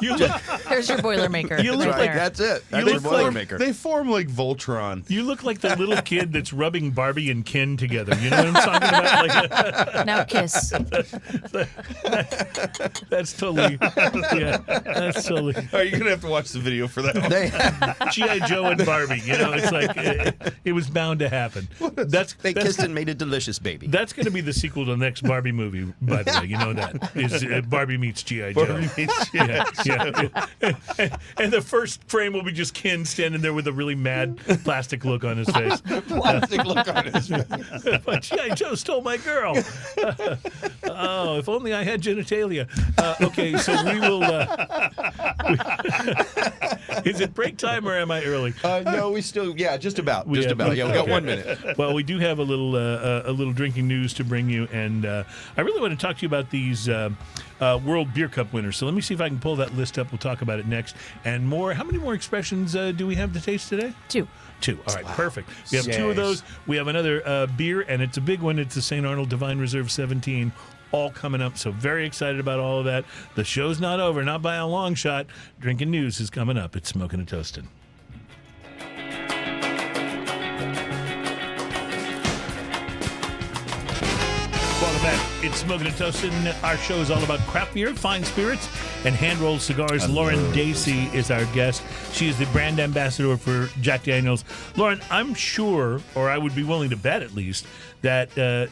You look, There's your Boilermaker. You look right like there. That's it. That's look your like- Boilermaker. They form like Voltron. you look like the little kid that's rubbing Barbie and Ken together. You know what I'm talking about? Like, Now kiss. that's totally. Yeah, that's totally. Are you gonna have to watch the video for that one? G.I. Joe and Barbie. It's like it was bound to happen. That's kissed and made a delicious baby. That's going to be the sequel to the next Barbie movie, by the way. You know that. Is Barbie meets G.I. Joe. Barbie meets G.I. Yeah. And the first frame will be just Ken standing there with a really mad plastic look on his face. Plastic look on his face. But G.I. Joe stole my girl. Oh, if only I had genitalia. Okay, so we will. Is it break time or am I early? No, we still, just about. We have- Yeah, we got okay. 1 minute. Well, we do have a little drinking news to bring you, and I really want to talk to you about these World Beer Cup winners. So let me see if I can pull that list up. We'll talk about it next and more. How many more expressions do we have to taste today? 2. 2. All right, perfect. We have 2 Yes. of those. We have another beer, and it's a big one. It's the St. Arnold Divine Reserve 17. All coming up, so very excited about all of that. The show's not over, not by a long shot. Drinking news is coming up. It's Smoking and Toasting. Welcome back. It's Smoking and Toasting. Our show is all about craft beer, fine spirits, and hand-rolled cigars. Lauren Dacy is our guest. She is the brand ambassador for Jack Daniels. Lauren, I'm sure, or I would be willing to bet at least, that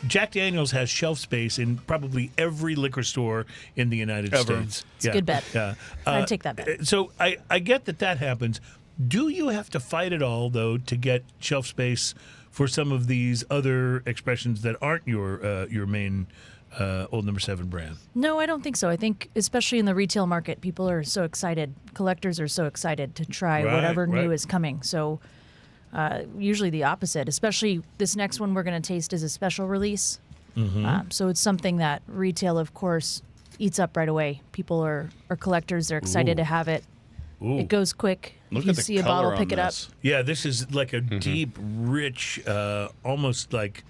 Jack Daniels has shelf space in probably every liquor store in the United States. It's a good bet. Yeah. I'd take that bet. So I get that happens. Do you have to fight it all, though, to get shelf space for some of these other expressions that aren't your main Old Number 7 brand? No, I don't think so. I think, especially in the retail market, people are so excited. Collectors are so excited to try whatever new is coming. So usually the opposite, especially this next one we're going to taste is a special release. So it's something that retail, of course, eats up right away. People are collectors. They're excited to have it. Ooh. It goes quick. Look if you at the see a color bottle, on pick it up. this. Yeah, this is like a deep, rich, almost like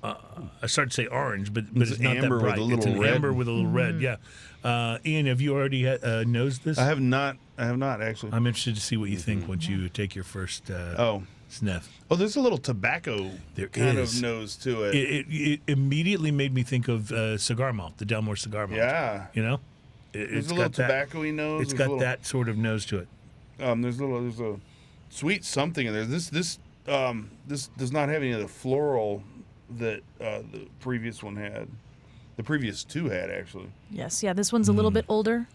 I started to say orange, but It's it's not that amber with bright. a little it's an red. amber with a little red. Yeah, Ian, have you already nosed this? I have not actually. I'm interested to see what you think once you take your first sniff. Oh, there's a little tobacco There kind is. of nose to it. It immediately made me think of cigar malt, the Delmore cigar malt. Yeah. You know, There's it's a little got that. tobacco-y nose. It's There's got a little, that sort of nose to it. There's a sweet something in there. This does not have any of the floral that the previous one had. The previous 2 had actually. Yes, yeah. This one's a little bit older.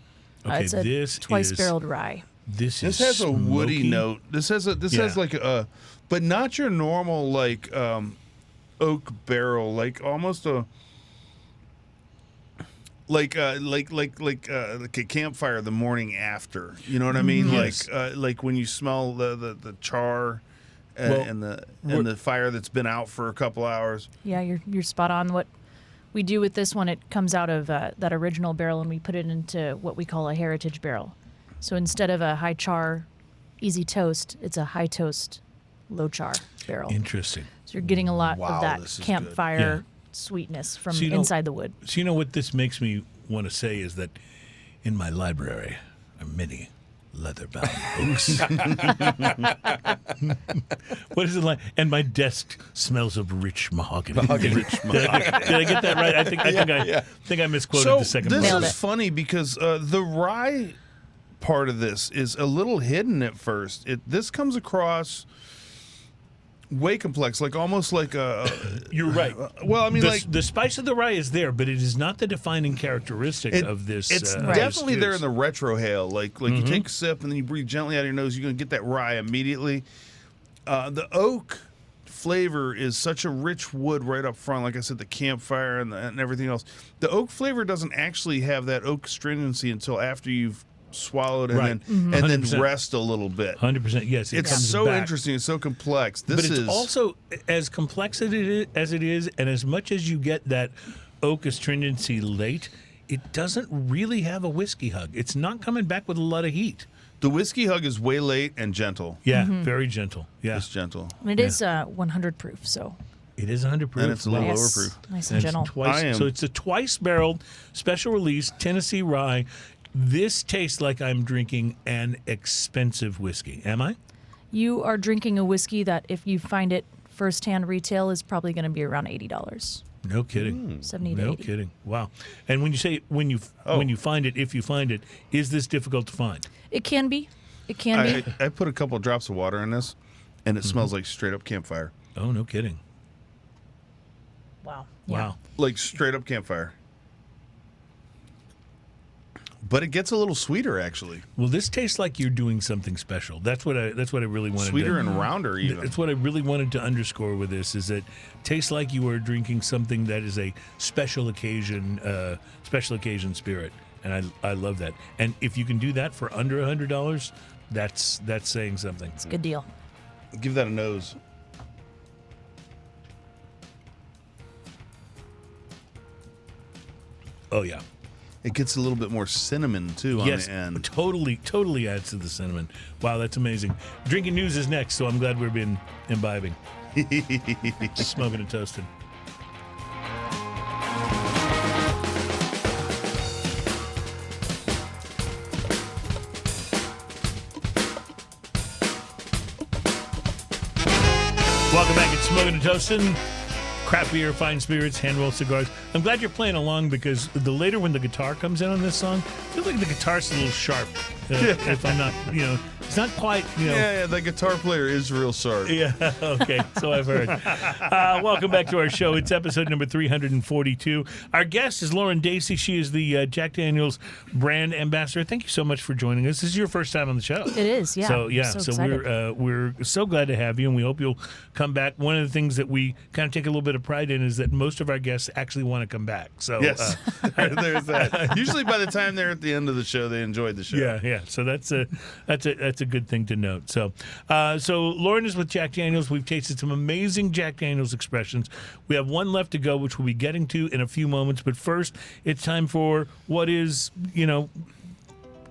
Okay, It's a this twice-barreled rye. This This is has a woody smoky. note. This has like a, but not your normal like oak barrel, like almost a like a campfire the morning after. You know what I mean? Yes. Like when you smell the char Well, and the fire that's been out for a couple hours. Yeah, you're spot on. What we do with this one, it comes out of that original barrel, and we put it into what we call a heritage barrel. So instead of a high char, easy toast, it's a high toast, low char barrel. Interesting. So you're getting a lot Wow, of that this is campfire good. sweetness from So you know- inside the wood. So you know what this makes me want to say is that in my library are many leather-bound books. What is it like? And my desk smells of rich mahogany. Did I get that right? I think I misquoted So the second this part. is funny because the rye part of this is a little hidden at first. This comes across way complex, like almost like a. You're right. Well, I mean, the spice of the rye is there, but it is not the defining characteristic of this. It's Right. definitely there in juice. the retrohale. Like you take a sip and then you breathe gently out of your nose. You're gonna get that rye immediately. The oak flavor is such a rich wood right up front. Like I said, the campfire and everything else. The oak flavor doesn't actually have that oak stringency until after you've swallowed and Right. then and then 100%. rest a little bit. 100%. Yes, it It's comes so back. interesting. It's so complex. This But it's is also as complex as it is, and as much as you get that oak astringency late, it doesn't really have a whiskey hug. It's not coming back with a lot of heat. the whiskey hug is way late and gentle. Yeah, very gentle. Yeah, It's gentle. And it is 100 proof, so it is 100 proof. And it's a little nice, lower proof. nice And and gentle. it's twice, I am- so it's a twice-barreled special release Tennessee rye. This tastes like I'm drinking an expensive whiskey. Am I? You are drinking a whiskey that, if you find it firsthand retail, is probably going to be around $80. No kidding. 70 to No 80. kidding. Wow. And when you say when you find it, if you find it, is this difficult to find? It can be. It can be. I put a couple of drops of water in this, and it smells like straight up campfire. Oh, no kidding. Wow. Wow. Like straight up campfire. But it gets a little sweeter, actually. Well, this tastes like you're doing something special. That's what I really wanted. Sweeter to, and rounder, even. That's what I really wanted to underscore with this. Is that it tastes like you are drinking something that is a special occasion spirit, and I love that. And if you can do that for under $100, That's saying something. It's a good deal. Give that a nose. Oh yeah. It gets a little bit more cinnamon too on Yes, the end. totally adds to the cinnamon. Wow, that's amazing. Drinking news is next, so I'm glad we've been imbibing. Smoking and toasting. Welcome back. It's Smoking and Toasting. Craft beer, fine spirits, hand-rolled cigars. I'm glad you're playing along because the later when the guitar comes in on this song, I feel like the guitar's a little sharp. If I'm not, it's not quite, Yeah, the guitar player is real sharp. Yeah, okay, so I've heard. Welcome back to our show. It's episode number 342. Our guest is Lauren Dacy. She is the Jack Daniel's brand ambassador. Thank you so much for joining us. This is your first time on the show. It is, yeah. So excited. we're so glad to have you, and we hope you'll come back. One of the things that we kind of take a little bit of pride in is that most of our guests actually want to come back. So Yes, there's that. Usually by the time they're at the end of the show, they enjoyed the show. Yeah. So that's a good thing to note. So Lauren is with Jack Daniel's. We've tasted some amazing Jack Daniel's expressions. We have one left to go, which we'll be getting to in a few moments. But first, it's time for what is,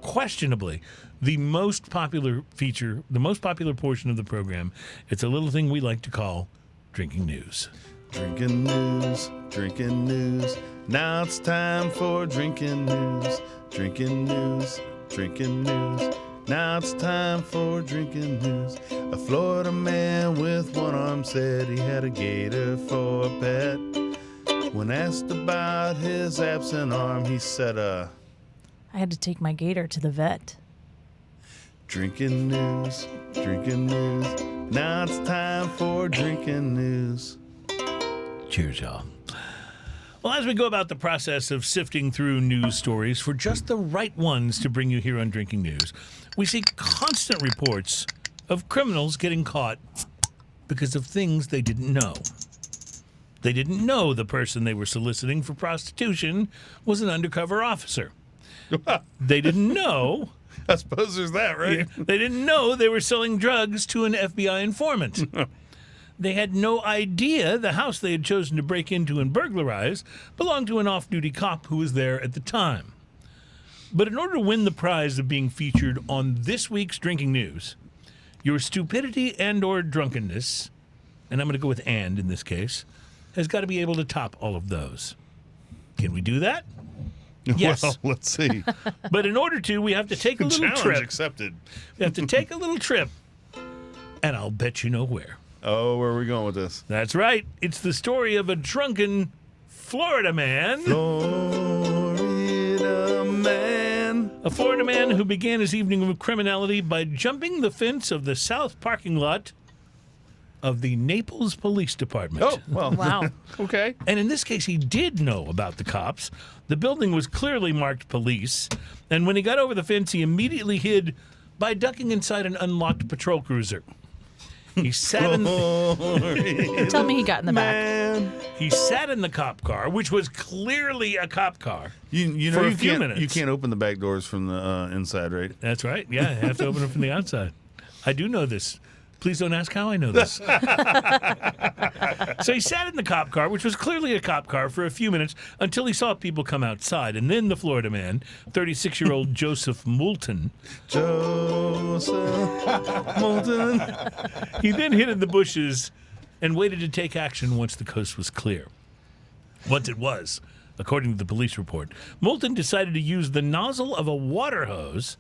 questionably the most popular feature, the most popular portion of the program. It's a little thing we like to call drinking news. Drinking news, drinking news. Now it's time for drinking news. Drinking news, drinking news. Now it's time for drinking news. A Florida man with one arm said he had a gator for a pet. When asked about his absent arm, he said, I had to take my gator to the vet. drinking news, drinking news. Now it's time for drinking news. Cheers, y'all. Well, as we go about the process of sifting through news stories for just the right ones to bring you here on Drinking News, we see constant reports of criminals getting caught because of things they didn't know. They didn't know the person they were soliciting for prostitution was an undercover officer. They didn't know. I suppose there's that, right? They didn't know they were selling drugs to an FBI informant. They had no idea the house they had chosen to break into and burglarize belonged to an off-duty cop who was there at the time. But in order to win the prize of being featured on this week's Drinking News, your stupidity and or drunkenness, and I'm going to go with and in this case, has got to be able to top all of those. Can we do that? Yes. Well, let's see. But in order to, we have to take a little Challenge trip. accepted. We have to take a little trip, and I'll bet you know where. Oh, where are we going with this? That's right. It's the story of a drunken Florida man. Florida man. A Florida man who began his evening of criminality by jumping the fence of the south parking lot of the Naples Police Department. Oh, well. Wow. Okay. And in this case, he did know about the cops. The building was clearly marked police. And when he got over the fence, he immediately hid by ducking inside an unlocked patrol cruiser. He sat in Tell me he got in the back. he sat in the cop car, which was clearly a cop car. You know For a you few can't minutes. you can't open the back doors from the inside, right? That's right. Yeah, I have to open it from the outside. I do know this. Please don't ask how I know this. So he sat in the cop car, which was clearly a cop car, for a few minutes until he saw people come outside. And then the Florida man, 36-year-old Joseph Moulton, Joseph Moulton. he then hid in the bushes and waited to take action once the coast was clear. Once it was, according to the police report, Moulton decided to use the nozzle of a water hose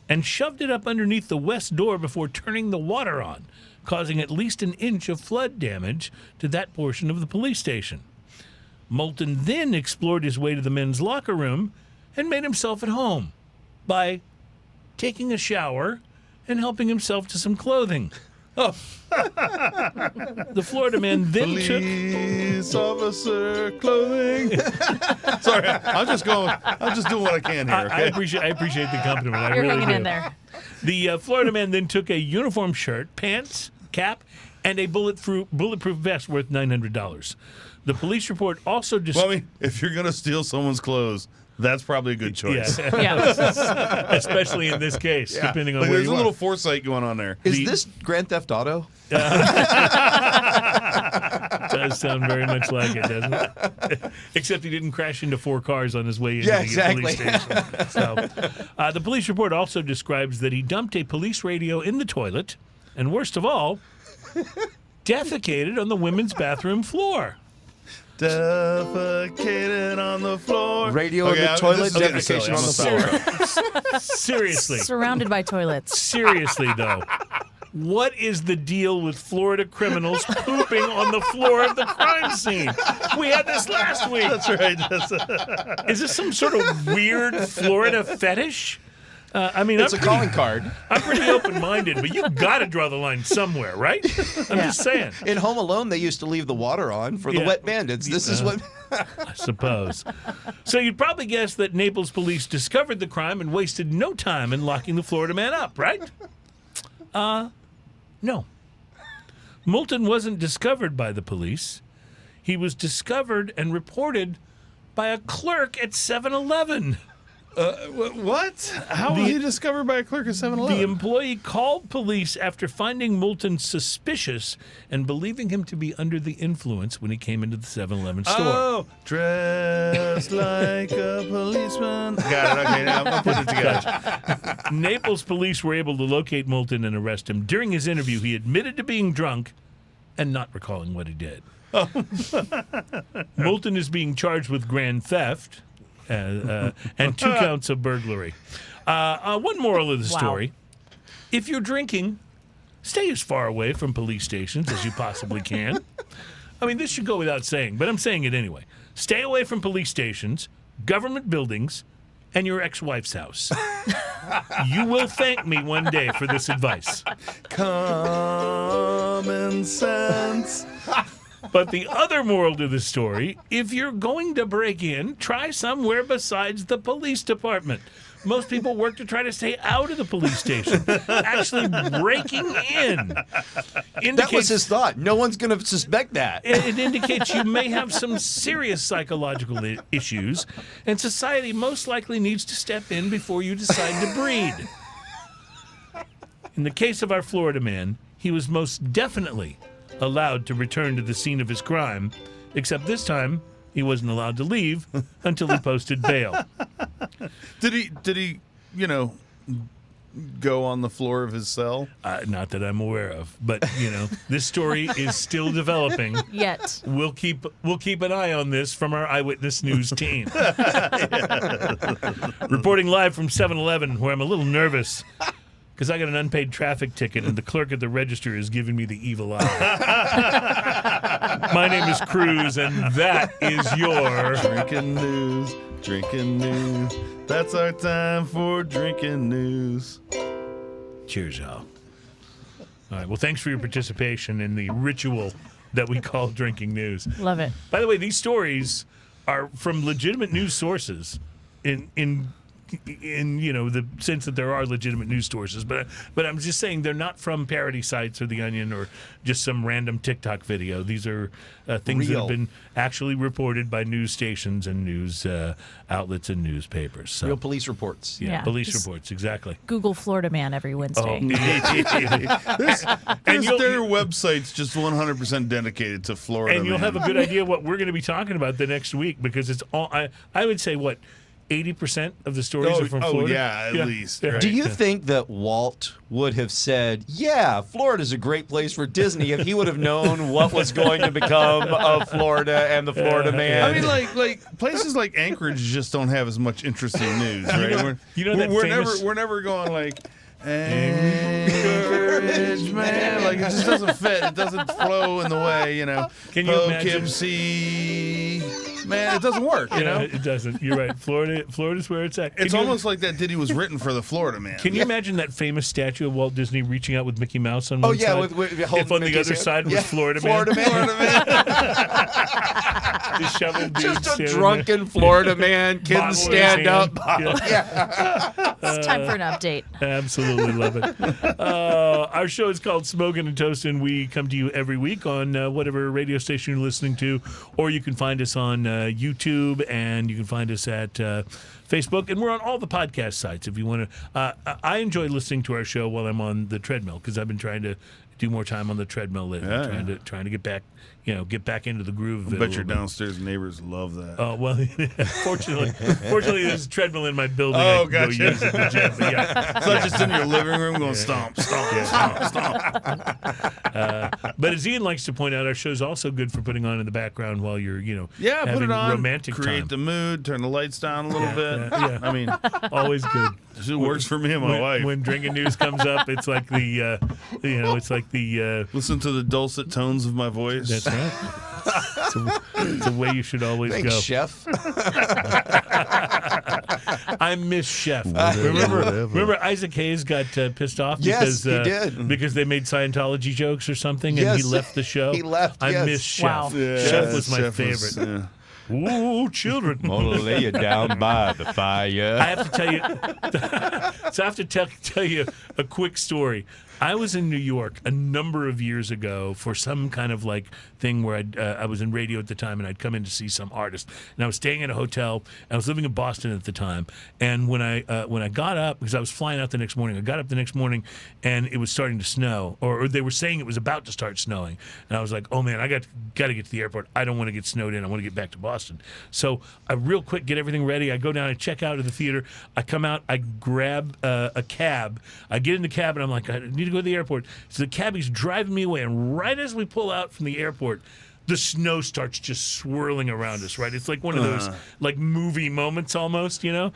and shoved it up underneath the west door before turning the water on, causing at least an inch of flood damage to that portion of the police station. Moulton then explored his way to the men's locker room and made himself at home by taking a shower and helping himself to some clothing. Oh. The Florida man then took... Police officer clothing. Sorry, I'm just doing what I can here. I Okay? appreciate the compliment. I You're really hanging do. in there. The Florida man then took a uniform shirt, pants, cap, and a bulletproof vest worth $900. The police report also Well, I mean, if you're gonna steal someone's clothes, That's probably a good choice. Yeah. Especially in this case, depending on Like, where there's you a little are. foresight going on there. Is this Grand Theft Auto? Does sound very much like it, doesn't it? Except he didn't crash into 4 cars on his way into Yeah, the exactly. police station. So, the police report also describes that he dumped a police radio in the toilet, and worst of all, defecated on the women's bathroom floor. Defecated on the floor. Radio in the toilet, this is defecation on the silly. floor. Seriously. Surrounded by toilets. Seriously, though. What is the deal with Florida criminals pooping on the floor of the crime scene? We had this last week. That's right. Is this some sort of weird Florida fetish? I mean, It's a calling card. I'm pretty open-minded, but you've got to draw the line somewhere, right? I'm just saying. In Home Alone, they used to leave the water on for the Yeah. wet bandits. This is what... I suppose. So you'd probably guess that Naples police discovered the crime and wasted no time in locking the Florida man up, right? No. Moulton wasn't discovered by the police. He was discovered and reported by a clerk at 7-Eleven. What? How was he discovered by a clerk at 7-Eleven? The employee called police after finding Moulton suspicious and believing him to be under the influence when he came into the 7-Eleven store. Oh, dressed like a policeman. Got it. Okay, now I'm putting it together. Naples police were able to locate Moulton and arrest him. During his interview, he admitted to being drunk and not recalling what he did. Moulton is being charged with grand theft and 2 counts of burglary. One moral of the story. If you're drinking, stay as far away from police stations as you possibly can. I mean, this should go without saying, but I'm saying it anyway. Stay away from police stations, government buildings, and your ex-wife's house. You will thank me one day for this advice. Common sense. But the other moral to the story, if you're going to break in, try somewhere besides the police department. Most people work to try to stay out of the police station. Actually breaking in That was his thought. No one's going to suspect that. It indicates you may have some serious psychological issues, and society most likely needs to step in before you decide to breed. In the case of our Florida man, he was most definitely allowed to return to the scene of his crime, except this time he wasn't allowed to leave until he posted bail. Did he, go on the floor of his cell? Not that I'm aware of, but this story is still developing. Yet. We'll keep an eye on this from our Eyewitness News team. Reporting live from 7-Eleven, where I'm a little nervous because I got an unpaid traffic ticket and the clerk at the register is giving me the evil eye. My name is Cruz, and that is your Drinking news. That's our time for drinking news. Cheers, y'all. All right. Well, thanks for your participation in the ritual that we call drinking news. Love it. By the way, these stories are from legitimate news sources in the sense that there are legitimate news sources, but I'm just saying they're not from parody sites or The Onion or just some random TikTok video. These are things that have been actually reported by news stations and news outlets and newspapers. So, Real police reports. yeah, Yeah, police just reports, exactly. Google Florida man every Wednesday. And Their website's just 100% dedicated to Florida. And you'll man. have a good idea what we're going to be talking about the next week, because it's all I would say 80% of the stories are from Florida. Yeah, at least. Yeah. Right. Do you think that Walt would have said, yeah, Florida's a great place for Disney if he would have known what was going to become of Florida and the Florida man? I mean, like places like Anchorage just don't have as much interesting news, right? We're never going like Anchorage, man. Like it just doesn't fit. It doesn't flow in the way, Can you imagine? Poughkeepsie, man, it doesn't work. It doesn't. You're right. Florida's where it's at. It's almost like that ditty was written for the Florida man. Can you imagine that famous statue of Walt Disney reaching out with Mickey Mouse on one side? with if on the Mickey's other hand. side was Yeah, Florida man. Florida man. disheveled dude. Just a standing drunken Florida man there, can bottle in his stand up. hand. Yeah. It's time for an update. Absolutely love it. Our show is called Smoking and Toasting. We come to you every week on whatever radio station you're listening to, or you can find us on YouTube, and you can find us at Facebook, and we're on all the podcast sites if you want to. I enjoy listening to our show while I'm on the treadmill because I've been trying to do more time on the treadmill lately, trying to get back. Get back into the groove of it. I bet your downstairs neighbors love that. Oh, well, fortunately, there's a treadmill in my building. Oh, I can gotcha. go use at the gym. But yeah. It's not just in your living room going stomp, stomp, stomp. But as Ian likes to point out, our show's also good for putting on in the background while you're, Yeah, having put it on. romantic Create time. the mood. Turn the lights down a little bit. Yeah. I mean, Always good. it works for me and my wife. When drinking news comes up, it's like the, Listen to the dulcet tones of my voice. That's right. It's a way you should always Thanks, go. Chef. I miss Chef. Remember Isaac Hayes got pissed off Yes, because he did. Because they made Scientology jokes or something, and he Yes. left the show. He left, I yes. miss Chef. Wow. Chef was my Chef favorite. yeah. Ooh, children. Gonna lay you down by the fire. I have to tell you. So I have to tell you a quick story. I was in New York a number of years ago for some kind of like thing where I was in radio at the time, and I'd come in to see some artist. And I was staying at a hotel. I was living in Boston at the time. And when I got up, because I was flying out the next morning, I got up the next morning, and it was starting to snow, or they were saying it was about to start snowing. And I was like, oh man, I got to get to the airport. I don't want to get snowed in. I want to get back to Boston. So I real quick get everything ready. I go down, I check out of the theater. I come out, I grab a cab. I get in the cab, and I'm like, I need to go to the airport. So the cabbie's driving me away, and right as we pull out from the airport, the snow starts just swirling around us, right? It's like one of those like movie moments almost, and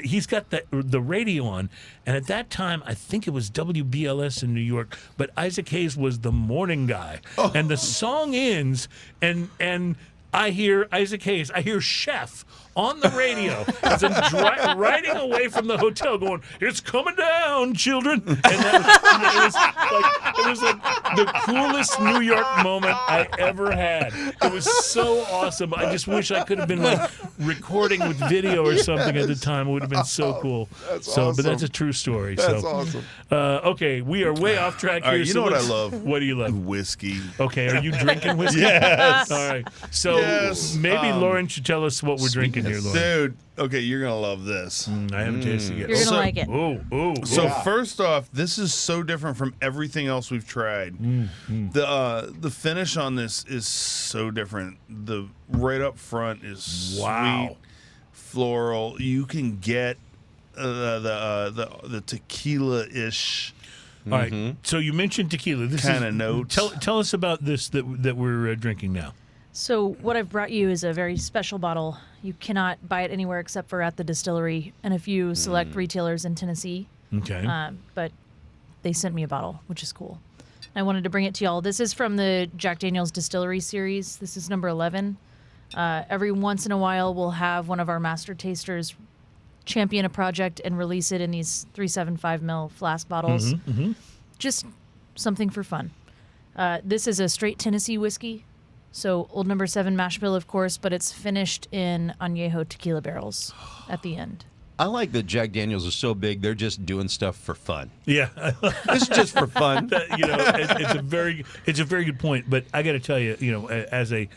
he's got the radio on, and at that time I think it was WBLS in New York, but Isaac Hayes was the morning guy, and the song ends, and I hear Isaac Hayes, I hear Chef on the radio as I'm riding away from the hotel going, it's coming down, children. And it was like the coolest New York moment I ever had. It was so awesome. I just wish I could have been like recording with video or something at the time. It would have been so cool. awesome. But that's a true story. That's awesome. Okay, we are way off track All here. right, you so know what I let's- love? What do you love? Whiskey. Okay, are you drinking whiskey? Yes. All right. So Yes. maybe Lauren should tell us what we're drinking here, Lauren. Dude, okay, you're going to love this. I haven't tasted it yet. You're going to like it. Oh. So first off, this is so different from everything else we've tried. The finish on this is so different. The right up front is Wow. sweet, floral. You can get the tequila-ish. All right. So you mentioned tequila. This Kinda is notes. Tell us about this that we're drinking now. So what I've brought you is a very special bottle. You cannot buy it anywhere except for at the distillery and a few select retailers in Tennessee. Okay. But they sent me a bottle, which is cool. I wanted to bring it to y'all. This is from the Jack Daniel's Distillery series. This is number 11. Every once in a while, we'll have one of our master tasters champion a project and release it in these 375 ml flask bottles. Just something for fun. This is a straight Tennessee whiskey. So Old Number 7 mash bill, of course, but it's finished in añejo tequila barrels at the end. I like that Jack Daniels is so big, they're just doing stuff for fun. Yeah. This is just for fun. It's a very good point. But I got to tell you, as an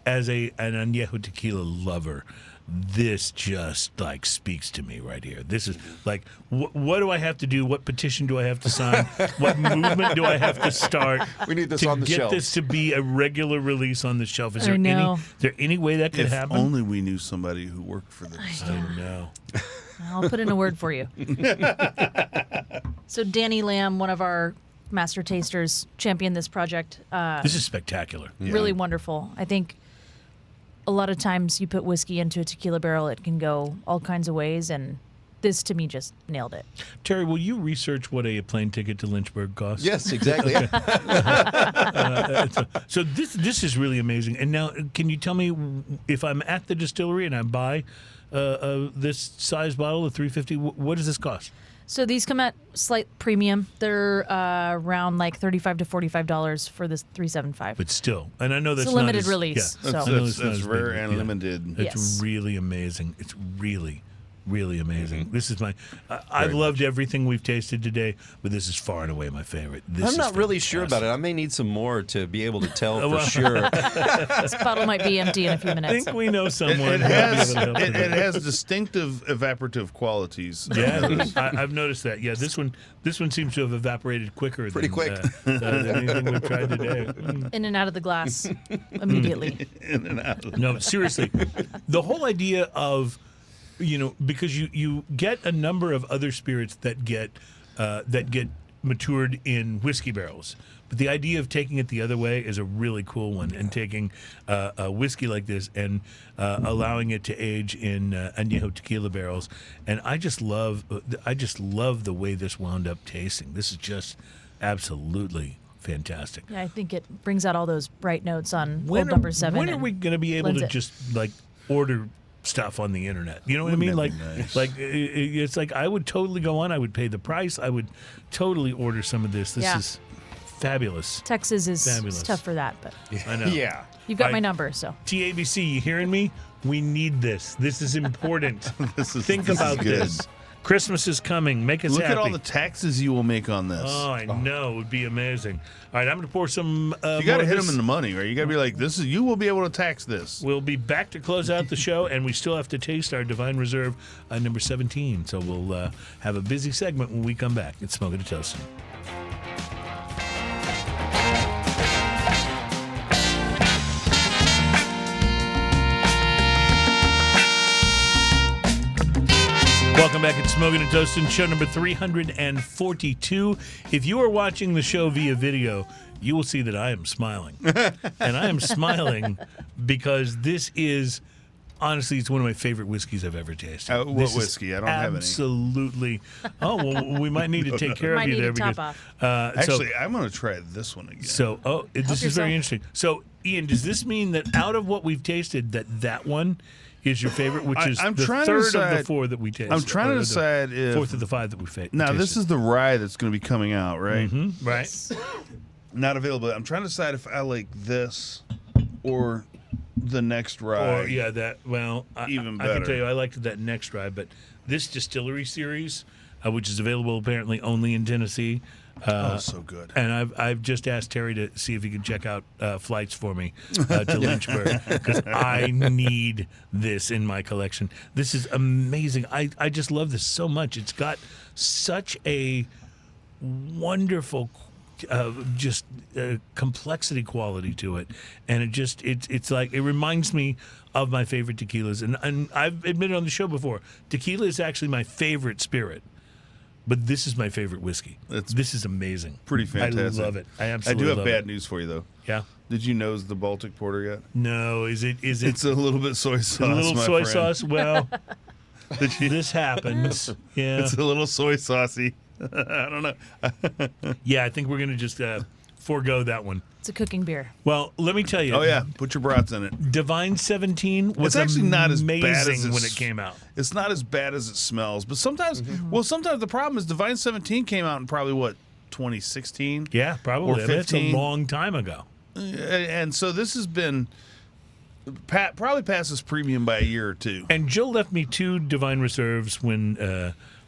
añejo tequila lover, this just like speaks to me right here. This is like, what do I have to do? What petition do I have to sign? What movement do I have to start? We need this to on the get shelf. this to be a regular release on the shelf. Is I know. is there any way that could If happen? only we knew somebody who worked for the distillery. No. I'll put in a word for you. So Danny Lamb, one of our master tasters, championed this project. This is spectacular. Really wonderful. I think a lot of times you put whiskey into a tequila barrel, it can go all kinds of ways, and this to me just nailed it. Terry, will you research what a plane ticket to Lynchburg costs? Yes, exactly. So this is really amazing. And now, can you tell me if I'm at the distillery and I buy this size bottle of 350, what does this cost? So these come at slight premium. They're around like $35 to $45 for this 375. But still, and I know that's It's a limited not as, release, Yeah, so- I know That's it's not as big, rare and yeah. limited. It's Yes. really amazing. It's really, really amazing. This is my. I've loved everything we've tasted today, but this is far and away my favorite. This I'm is not really sure about fantastic. it. I may need some more to be able to tell for well. sure. This bottle might be empty in a few I minutes. think we know someone. It who might be has able to help it, with it that. has distinctive evaporative qualities. Yeah, I've noticed that. Yeah, this one seems to have evaporated quicker. Pretty than, quick. Than anything we've tried today. In and out of the glass immediately. In and out. No, seriously, the whole idea of, because you get a number of other spirits that get matured in whiskey barrels, but the idea of taking it the other way is a really cool one, and taking a whiskey like this and allowing it to age in añejo tequila barrels, and I just love the way this wound up tasting. This is just absolutely fantastic. Yeah, I think it brings out all those bright notes on Old Number 7. When are we going to be able blends to it. just like order stuff on the internet? You know what I mean? Wouldn't Like, that be nice? it's like I would totally go on. I would pay the price. I would totally order some of this. This Yeah. is fabulous. Texas is Fabulous. tough for that, but I know. Yeah. you've got I- my number, so. TABC, you hearing me? We need this. This is important. Think this is about good. this. Christmas is coming. Make us Look happy. at all the taxes you will make on this. Oh, I know. It would be amazing. All right, I'm going to pour some. You got to hit them in the money, right? You got to be like, "This is you will be able to tax this." We'll be back to close out the show, and we still have to taste our Divine Reserve number 17. So we'll have a busy segment when we come back. It's Smoking to Toasting. Welcome back at Smoking and Toasting, show number 342. If you are watching the show via video, you will see that I am smiling. And I am smiling because this is, honestly, it's one of my favorite whiskeys I've ever tasted. What This is whiskey? I don't have any. Absolutely. Oh, well, we might need to take care of Might you need there. a top because, off. Actually, I'm going to try this one again. this is very yourself. interesting. So, Ian, does this mean that out of what we've tasted, that one is your favorite, which is I'm the trying to third of the decide- four that we tasted? I'm trying or to the decide if fourth of the five that we tasted. now this is the rye that's going to be coming out, right? right. Not available. I'm trying to decide if I like this or the next rye. Or yeah, that well, Even I can better. tell you, I liked that next rye, but this distillery series, which is available apparently only in Tennessee. So good. And I've just asked Terry to see if he can check out flights for me to Lynchburg, because I need this in my collection. This is amazing. I just love this so much. It's got such a wonderful complexity quality to it, and it's like it reminds me of my favorite tequilas. And I've admitted on the show before, tequila is actually my favorite spirit. But this is my favorite whiskey. This is amazing. Pretty fantastic. I love it. I I absolutely do have love bad it. news for you though. Yeah. Did you nose the Baltic Porter yet? No, is it It's a little bit soy sauce. a little my soy friend. sauce? Well, this happens. Yeah. It's a little soy saucy. I don't know. Yeah, I think we're going to just forego that one. It's a cooking beer. Well, let me tell you. Oh yeah, put your brats in it. Divine 17 was It's actually not as amazing bad as when it came out. It's not as bad as it smells, but sometimes, sometimes the problem is Divine 17 came out in probably what 2016. Yeah, probably. Or I mean, it's a 15. long time ago. And so this has been probably past its premium by a year or two. And Jill left me 2 Divine Reserves when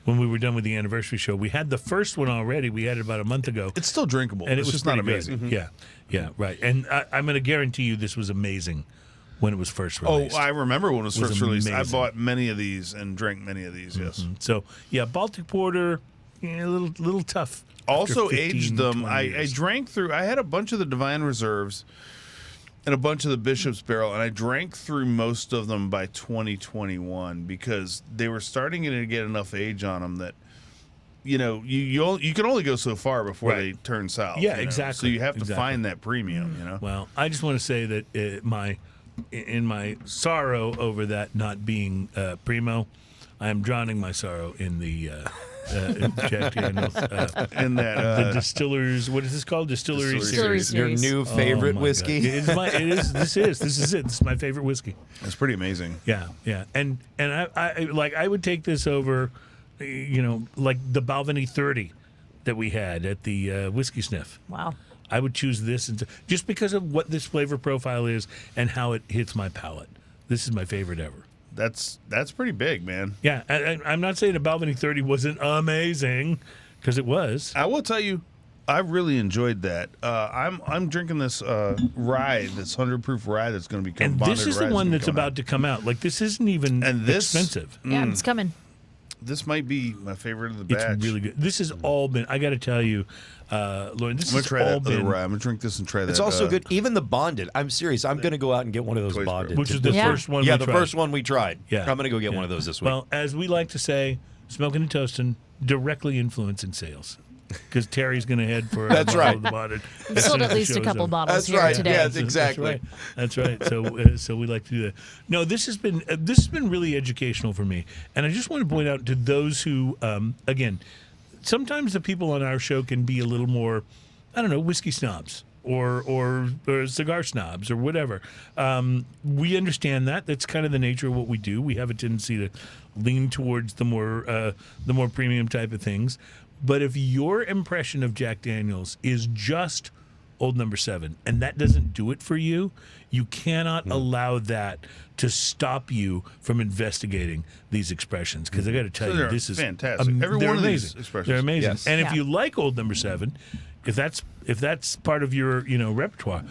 we were done with the anniversary show. We had the first one already. We had it about a month ago. It's still drinkable. And it's it was just not pretty good. amazing. Yeah, right. And I'm going to guarantee you this was amazing when it was first released. Oh, I remember when it was Was first released. I amazing. bought many of these and drank many of these. Yes. So, yeah, Baltic Porter, a little tough. after Also 15, aged them. 20 I years. drank through. I had a bunch of the Divine Reserves and a bunch of the Bishop's Barrel, and I drank through most of them by 2021 because they were starting to get enough age on them that you can only go so far before Right. they turn south. Yeah, you know? exactly. So you have to Exactly. find that premium. You know. Well, I just want to say that in my sorrow over that not being primo, I am drowning my sorrow in the Jack Daniels, In the that. distillers. What is this called? Distillery Distillery series. Distillery Your series. new Oh, favorite my whiskey? God. It is. This is it. This is my favorite whiskey. It's pretty amazing. Yeah. And I would take this over like the Balvenie 30 that we had at the Whiskey Sniff. Wow. I would choose this just because of what this flavor profile is and how it hits my palate. This is my favorite ever. That's pretty big, man. Yeah, I'm not saying a Balvenie 30 wasn't amazing, because it was. I will tell you, I really enjoyed that. I'm drinking this rye, this 100 proof rye that's going to be coming. And this is the one that's about to come out. Like, this isn't even expensive. Yeah, it's coming. This might be my favorite of the batch. It's really good. This has all been, I got to tell you, Lauren, this has try all that been. rye. I'm going to drink this and try that. It's also good. Even the bonded. I'm serious. I'm going to go out and get one of those Toys bonded. Which is the Yeah. first one we the tried. first one we tried. Yeah. I'm going to go get one of those this week. Well, as we like to say, smoking and toasting directly influencing sales. Because Terry's going to head for That's a bottle right. of the bonded. We sold at least a couple bottles That's here right. today. Yeah, exactly. That's right. So we like to do that. No, this has been really educational for me, and I just want to point out to those who, again, sometimes the people on our show can be a little more, I don't know, whiskey snobs or cigar snobs or whatever. We understand that. That's kind of the nature of what we do. We have a tendency to lean towards the more premium type of things. But if your impression of Jack Daniel's is just Old Number 7, and that doesn't do it for you, you cannot allow that to stop you from investigating these expressions. Because I got to tell you, they're this is fantastic. Every they're one of these amazing. expressions. They're amazing. Yes. And if Yeah. you like Old Number 7, if that's part of your repertoire,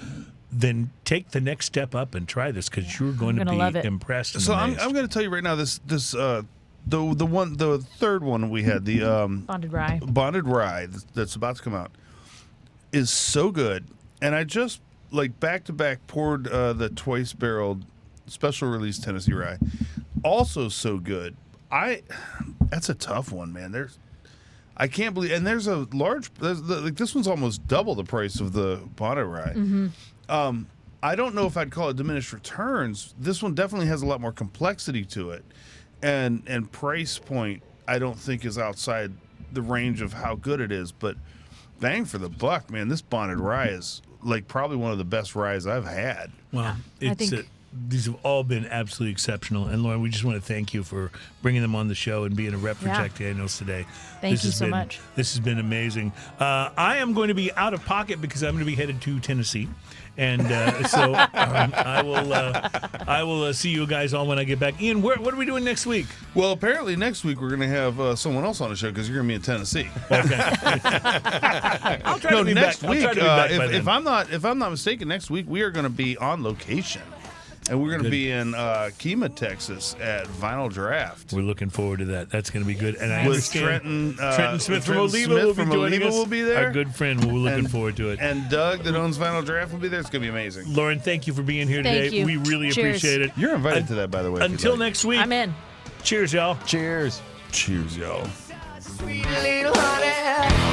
then take the next step up and try this, because you're going to gonna love be it. impressed. And So I'm amazed. going to tell you right now, the third one we had, the Bonded rye. bonded rye that's about to come out, is so good. And I just back to back poured the twice barreled special release Tennessee rye, also so good. That's a tough one, man. I can't believe, and there's a large. This one's almost double the price of the bonded rye. Mm-hmm. I don't know if I'd call it diminished returns. This one definitely has a lot more complexity to it, and price point I don't think is outside the range of how good it is. But bang for the buck, man! This bonded rye is probably one of the best ryes I've had. Well, it's think- these have all been absolutely exceptional. And Lauren, we just want to thank you for bringing them on the show and being a rep for Yeah. Jack Daniels today. Thank you so much. This has been amazing. I am going to be out of pocket because I'm going to be headed to Tennessee. And so I will see you guys all when I get back. Ian, what are we doing next week? Well, apparently next week we're going to have someone else on the show because you're going to be in Tennessee. Okay. I'll try to be next back. I'll week, try to be back by then. if I'm not mistaken, next week we are going to be on location, and we're going to Good. be in Kemah, Texas, at Vinyl Draft. We're looking forward to that. That's going to be good. And I With understand Trenton Smith Trenton from Oliva Smith will be from joining Oliva us. will be there. Our good friend. We're looking And- forward to it. And Doug, that owns Vinyl Draft, will be there. It's going to be amazing. Lauren, thank you for being here Thank today. you. We really Cheers. appreciate it. You're invited to that, by the way. if you'd Until like. next week. I'm in. Cheers, y'all. Cheers. Cheers, y'all. Sweet little honey.